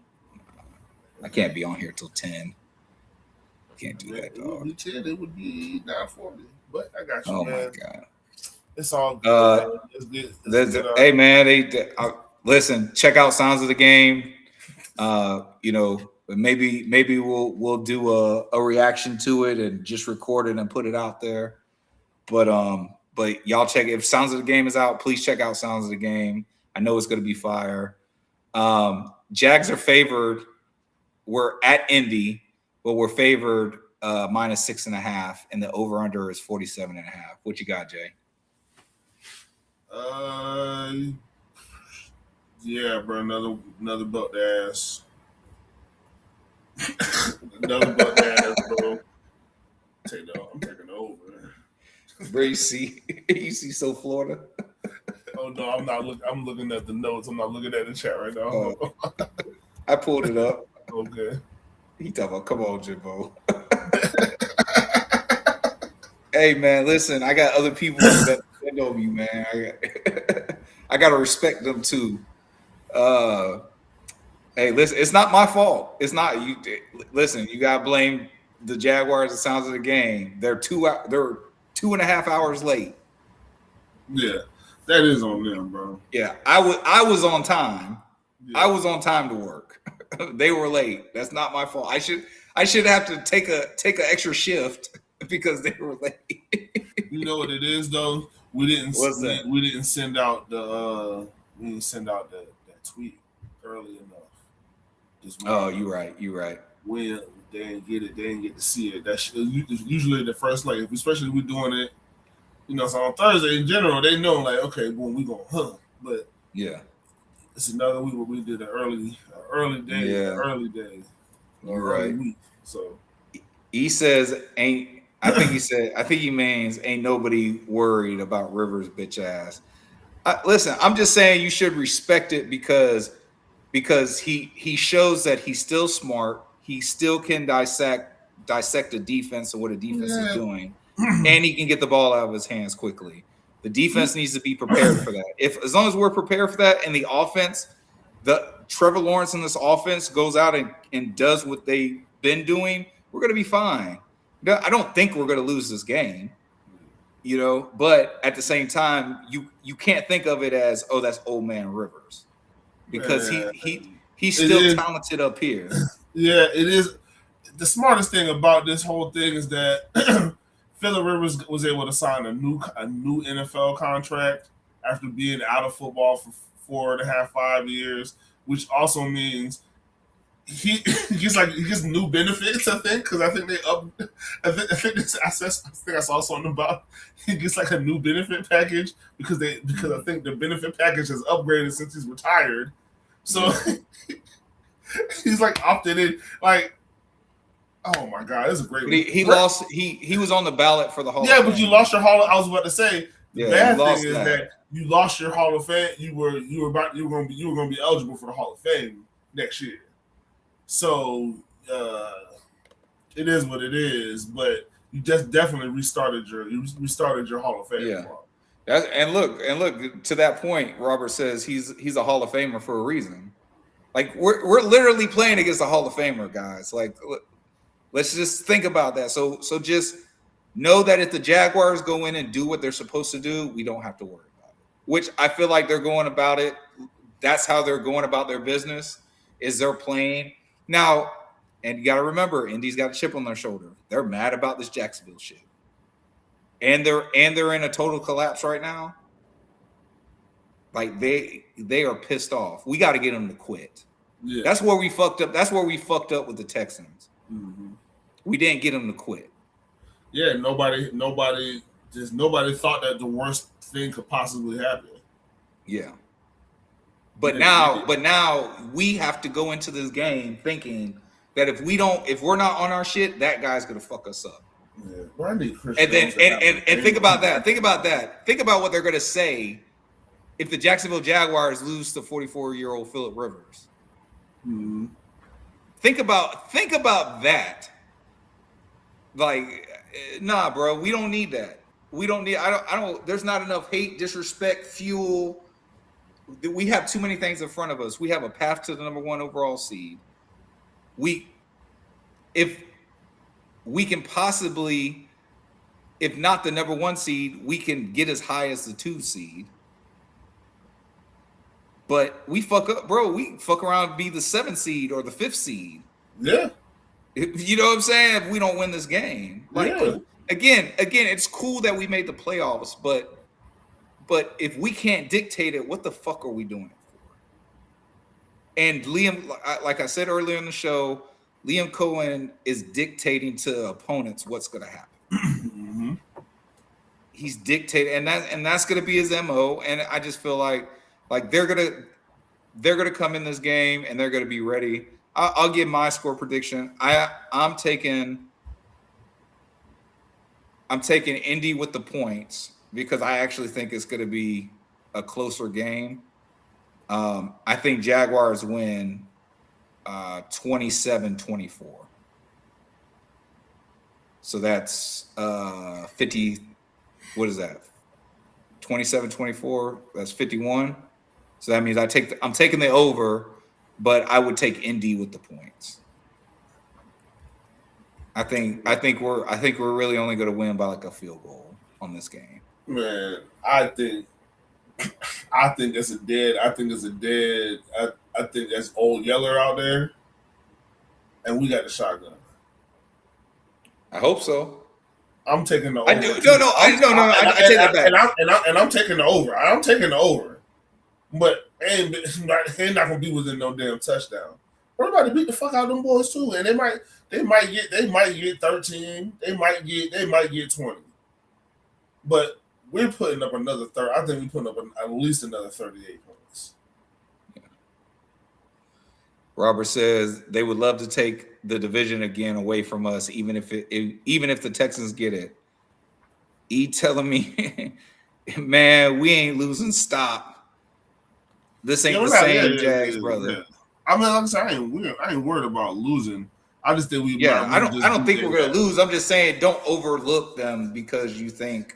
I can't be on here till 10. Can't do that, dog. It would be 9:40. But I got you, oh man. My god. It's all good. Hey man, listen, check out Sounds of the Game. Maybe we'll do a reaction to it and just record it and put it out there. But y'all check, if Sounds of the Game is out, please check out Sounds of the Game. I know it's gonna be fire. Jags are favored. We're at Indy, but we're favored -6.5, and the over/under is 47.5. What you got, Jay? Yeah, bro. Another buck ass. Another buck ass, bro. I'm taking over. Bro, you see so Florida. Oh no, I'm not looking. I'm looking at the notes. I'm not looking at the chat right now. I pulled it up. Okay. He talking about, come on, J.I.M.B.O. Hey man, listen, I got other people that know you, man. I gotta respect them too. Hey, listen, it's not my fault. It's not you. Listen, you gotta blame the Jaguars. It Sounds of the Game. They're 2.5 hours late. Yeah, that is on them, bro. Yeah, I was on time. Yeah. I was on time to work. They were late. That's not my fault. I should have to take an extra shift because they were late. You know what it is though? We didn't send out that tweet early enough. Oh, you're right. When they didn't get it, they didn't get to see it. That's usually the first, like, especially if we're doing it, so on Thursday in general, they know, like, okay, when we going, but yeah, it's another week where we did an early day. Yeah. Early day. All right. Week, so he says I think he means ain't nobody worried about Rivers' bitch ass. Listen, I'm just saying you should respect it because he shows that he's still smart. He still can dissect a defense and what a defense is doing, and he can get the ball out of his hands quickly. The defense needs to be prepared for that. As long as we're prepared for that, and the offense, Trevor Lawrence in this offense goes out and does what they've been doing, we're going to be fine. I don't think we're going to lose this game, but at the same time, you can't think of it as, that's old man Rivers, because he's still talented up here. Yeah, it is. The smartest thing about this whole thing is that Phillip Rivers was able to sign a new NFL contract after being out of football for 4.5, 5 years, which also means he gets new benefits. I think because I think they up. I think I saw something about he gets like a new benefit package because I think the benefit package has upgraded since he's retired. So he's like opted in. Like, oh my god, this is a great. He lost. He was on the ballot for the Hall. Yeah, of Fame. but you lost your Hall. I was about to say the bad thing is that. that you lost your Hall of Fame. You were going to be eligible for the Hall of Fame next year. So it is what it is, but you just definitely restarted your Hall of Fame. Yeah, and look to that point. Robert says he's a Hall of Famer for a reason. Like we're literally playing against a Hall of Famer, guys. Like let's just think about that. So just know that if the Jaguars go in and do what they're supposed to do, we don't have to worry about it. Which I feel like they're going about it. That's how they're going about their business. Is they're playing. Now, and you got to remember, Indy's got a chip on their shoulder. They're mad about this Jacksonville shit, and they're in a total collapse right now. Like they are pissed off. We got to get them to quit. Yeah. That's where we fucked up. That's where we fucked up with the Texans. Mm-hmm. We didn't get them to quit. Yeah, nobody thought that the worst thing could possibly happen. Yeah. But now we have to go into this game thinking that if we're not on our shit, that guy's gonna fuck us up. Yeah. Well, I need Chris and then and think about that. Think about that. Think about what they're gonna say if the Jacksonville Jaguars lose to 44-year-old Phillip Rivers. Mm-hmm. Think about that. Like, nah, bro, we don't need that. We don't need. I don't. There's not enough hate, disrespect, fuel. We have too many things in front of us. We have a path to the number 1 overall seed. If we can possibly, if not the number 1 seed, we can get as high as the 2 seed. But we fuck up, bro. We fuck around and be the 7th seed or the 5th seed. Yeah. You know what I'm saying? If we don't win this game. Like, again, it's cool that we made the playoffs, but if we can't dictate it, what the fuck are we doing it for? And Liam, like I said earlier in the show, Liam Cohen is dictating to opponents what's going to happen. Mm-hmm. He's dictating, and that's going to be his MO. And I just feel like they're gonna come in this game and they're gonna be ready. I'll give my score prediction. I'm taking Indy with the points because I actually think it's going to be a closer game. I think Jaguars win 27-24. So that's 50. What is that? 27-24. That's 51. So that means I'm taking the over, but I would take Indy with the points. I think we're really only going to win by like a field goal on this game. Man, I think it's a dead. I think that's Old Yeller out there, and we got the shotgun. I hope so. I'm taking the over. I do. No. I take that back. And I'm taking the over. I'm taking the over. But ain't not gonna be within no damn touchdown. We're about to beat the fuck out of them boys too, and they might get 13. They might get 20. But we're putting up another 30. I think we're putting up at least another 38 points. Yeah. Robert says they would love to take the division again away from us, even if the Texans get it. E telling me, man, we ain't losing. Stop. This ain't the same Jags, brother. Yeah. I mean, like I said, I ain't worried about losing. I just think we. Yeah, I don't think we're gonna lose. I'm just saying, don't overlook them because you think,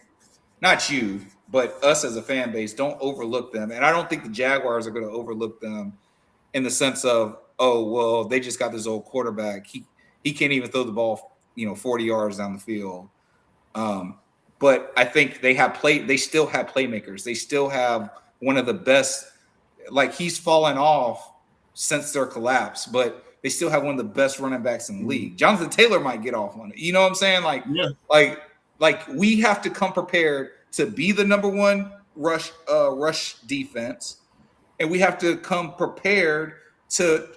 not you, but us as a fan base, don't overlook them. And I don't think the Jaguars are gonna overlook them in the sense of, oh well, they just got this old quarterback. He can't even throw the ball, 40 yards down the field. But I think they still have playmakers. They still have one of the best. Like, he's fallen off since their collapse, but they still have one of the best running backs in the league. Jonathan Taylor might get off on it. You know what I'm saying? Like we have to come prepared to be the number one rush defense, and we have to come prepared to,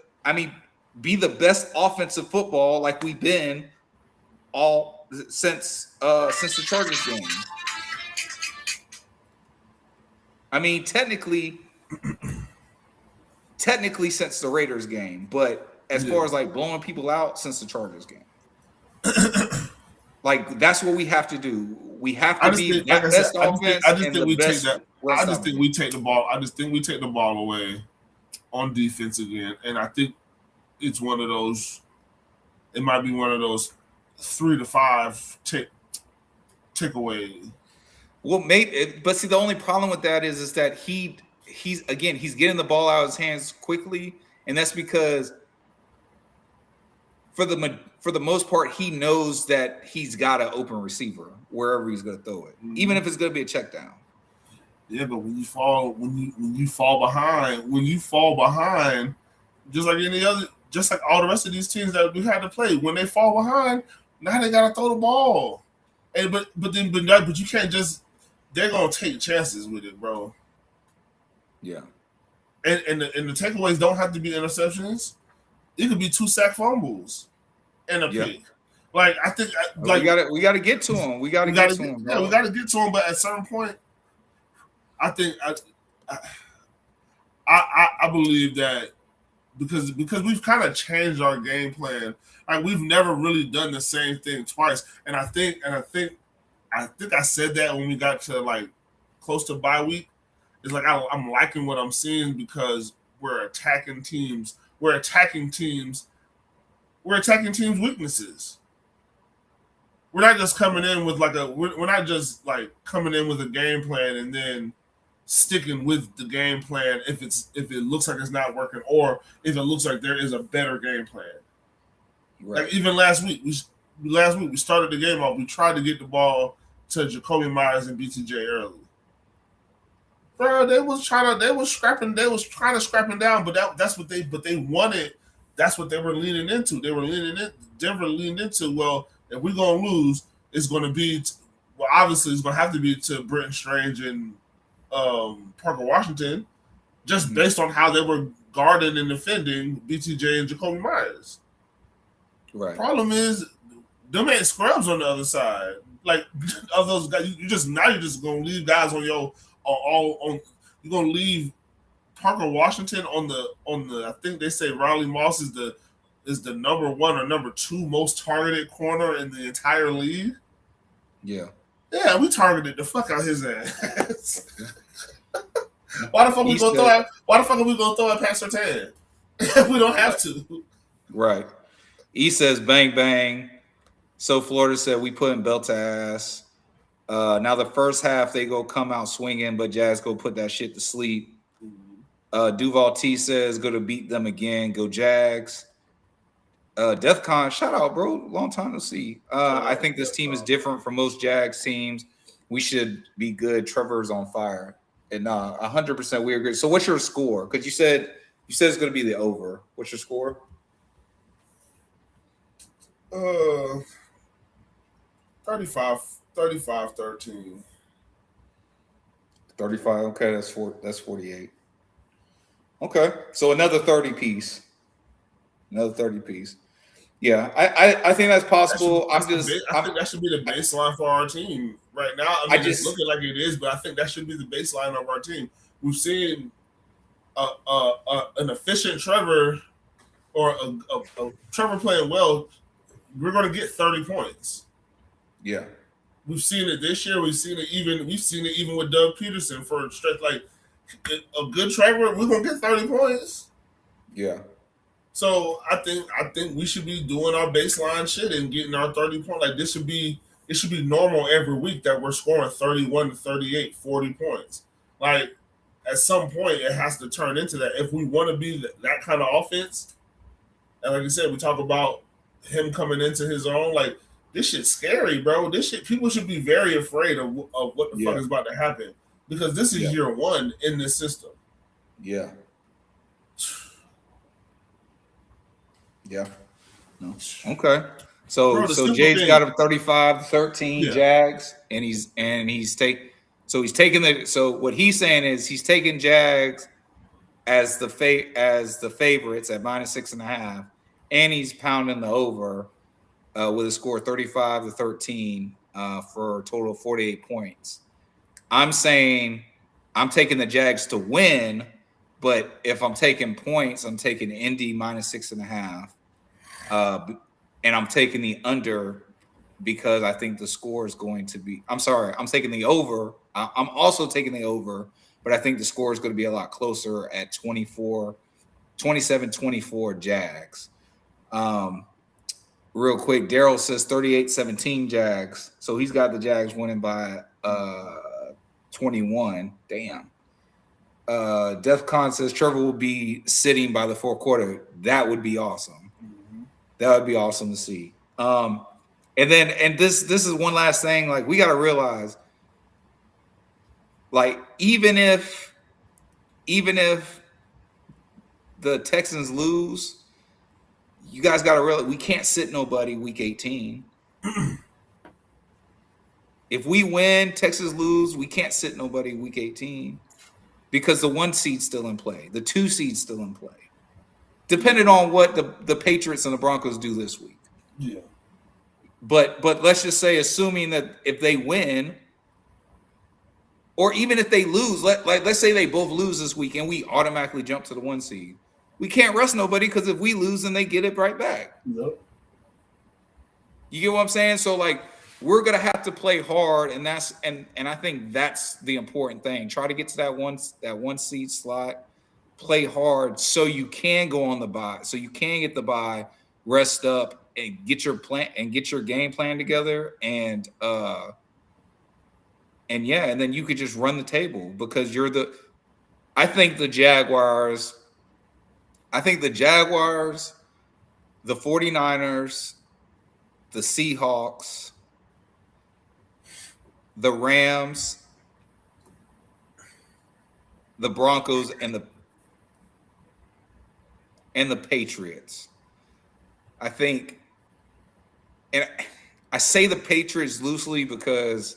be the best offensive football like we've been all since the Chargers game. Technically since the Raiders game, but as far as like blowing people out, since the Chargers game. Like that's what we have to do. We have to be the best offense. I just think we take the ball. I just think we take the ball away on defense again, and I think it's one of those. It might be one of those 3 to 5 takeaway. Well, maybe, but see, the only problem with that is that he's getting the ball out of his hands quickly, and that's because for the most part, he knows that he's got an open receiver wherever he's going to throw it, even if it's going to be a check down. Yeah, but when you fall behind, just like any other, just like all the rest of these teams that we had to play, when they fall behind, now they got to throw the ball. And but you can't just. They're gonna take chances with it, bro. Yeah. And the takeaways don't have to be interceptions. It could be 2 sack fumbles and a pick. Like I think, we got to get to him. We got to get to him. Yeah, we got to get to him. But at a certain point, I think I believe that because we've kind of changed our game plan. Like we've never really done the same thing twice. And I think I said that when we got to like close to bye week. It's like I'm liking what I'm seeing because we're attacking teams. We're attacking teams' weaknesses. We're not just coming in with we're not just like coming in with a game plan and then sticking with the game plan if it looks like it's not working or if it looks like there is a better game plan. Right. Like even last week we started the game off. We tried to get the ball to Jacoby Myers and BTJ early. Bro, they was trying to scrap him down, but that's what they wanted. That's what they were leaning into. Denver leaned into, well, if we're gonna lose, it's gonna be obviously it's gonna have to be to Britton Strange and Parker Washington, just based on how they were guarding and defending BTJ and Jacoby Myers. Right. Problem is, them ain't scrubs on the other side. Like of those guys, you're just gonna leave guys on you're gonna leave Parker Washington on the I think they say Riley Moss is the number 1 or number 2 most targeted corner in the entire league. Yeah. Yeah, we targeted the fuck out his ass. Why the fuck are we gonna throw at Pat Surtain? We don't have to. Right. E says bang bang. So Florida said we put in belt to ass. Now the first half they go come out swinging, but Jags go put that shit to sleep. Duval T says go to beat them again. Go Jags. DEFCON, shout out, bro. Long time to see. I think this team is different from most Jags teams. We should be good. Trevor's on fire. And 100% we agree. So what's your score? Because you said it's going to be the over. What's your score? 35-13. 35. Okay, that's 48. Okay, so another 30 piece. Yeah, I think that's possible. I think that should be the baseline for our team right now. I mean, it's looking like it is, but I think that should be the baseline of our team. We've seen an efficient Trevor or a Trevor playing well. We're going to get 30 points. Yeah, we've seen it this year. We've seen it even with Doug Peterson for a stretch. Like a good Trevor, we're going to get 30 points. Yeah. So I think we should be doing our baseline shit and getting our 30 points. Like it should be normal every week that we're scoring 31 to 38, 40 points. Like at some point it has to turn into that if we want to be that kind of offense. And like I said, we talk about him coming into his own. Like this shit's scary, bro. This shit, people should be very afraid of what the fuck is about to happen because this is year 1 in this system. Yeah. Yeah. No. Okay. So Bro, the simple Jay's thing- got him 35-13 Yeah. Jags, and he's taking the. So what he's saying is he's taking Jags as the favorites at -6.5, and he's pounding the over with a score 35-13 for a total of 48 points. I'm saying I'm taking the Jags to win, but if I'm taking points, I'm taking Indy -6.5, and I'm taking the under because I think the score is going to be. I'm sorry, I'm taking the over. I'm also taking the over, but I think the score is going to be a lot closer at 27-24 Jags. Real quick, Daryl says 38-17 Jags. So he's got the Jags winning by 21. Damn. DEFCON says Trevor will be sitting by the fourth quarter. That would be awesome. That would be awesome to see. And this is one last thing. Like, we got to realize, like, even if the Texans lose, you guys got to realize we can't sit nobody week 18. If we win, Texas lose, we can't sit nobody week 18 because the 1 seed's still in play. The 2 seed's still in play, depending on what the Patriots and the Broncos do this week. Yeah. But let's just say, assuming that if they win, or even if they lose, let's say they both lose this week and we automatically jump to the 1 seed. We can't rest nobody because if we lose, then they get it right back. Yep. You get what I'm saying? So, like, we're gonna have to play hard, and I think that's the important thing. Try to get to that one seed slot, play hard so you can go on the bye, so you can get the bye, rest up, and get your plan and get your game plan together, and then you could just run the table because I think the Jaguars, the 49ers, the Seahawks, the Rams, the Broncos, and the Patriots. I think, and I say the Patriots loosely because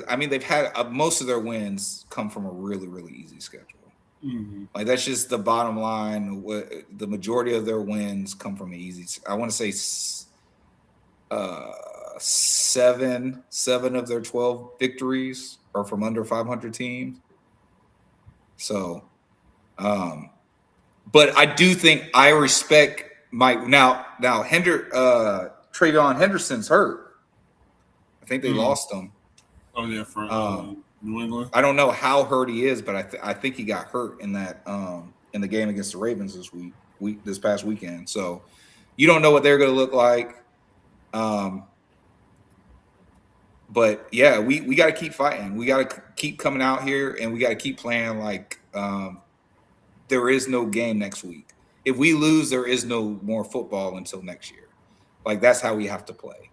I mean, they've had most of their wins come from a really, really easy schedule. Mm-hmm. Like, that's just the bottom line. The majority of their wins come from an easy. I want to say 7 of their 12 victories are from under 500 teams. So, but I do think I respect Mike. Now Travion Henderson's hurt. I think they lost him. Oh yeah, from New England. I don't know how hurt he is, but I think he got hurt in that in the game against the Ravens this past weekend. So you don't know what they're going to look like. But yeah, we got to keep fighting. We got to keep coming out here, and we got to keep playing like there is no game next week. If we lose, there is no more football until next year. Like, that's how we have to play.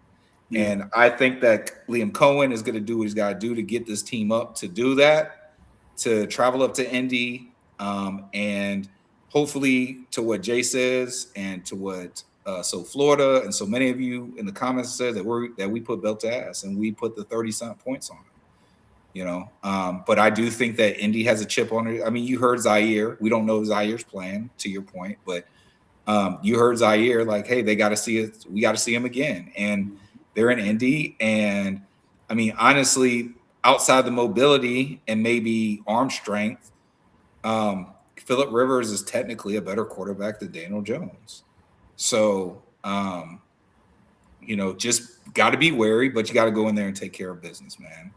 Yeah. And I think that Liam Cohen is going to do what he's got to do to get this team up to do that, to travel up to Indy, and hopefully, to what Jay says and to what so Florida and so many of you in the comments said that we put belt to ass and we put the 30-something points on it. You know, but I do think that Indy has a chip on it. I mean, you heard Zaire. We don't know if Zaire's playing, to your point, but you heard Zaire like, hey, they got to see it. We got to see him again, and they're in Indy. And I mean, honestly, outside the mobility and maybe arm strength, Phillip Rivers is technically a better quarterback than Daniel Jones. So, you know, just got to be wary, but you got to go in there and take care of business, man.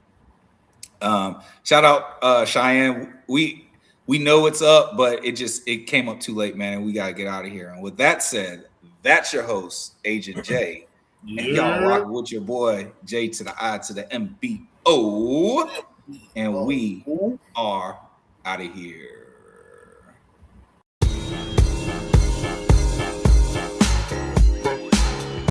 Shout out Cheyenne. We know what's up, but it came up too late, man, and we got to get out of here. And with that said, that's your host, Agent J. Yeah. And y'all rock with your boy, J to the I to the M-B-O. And we are out of here.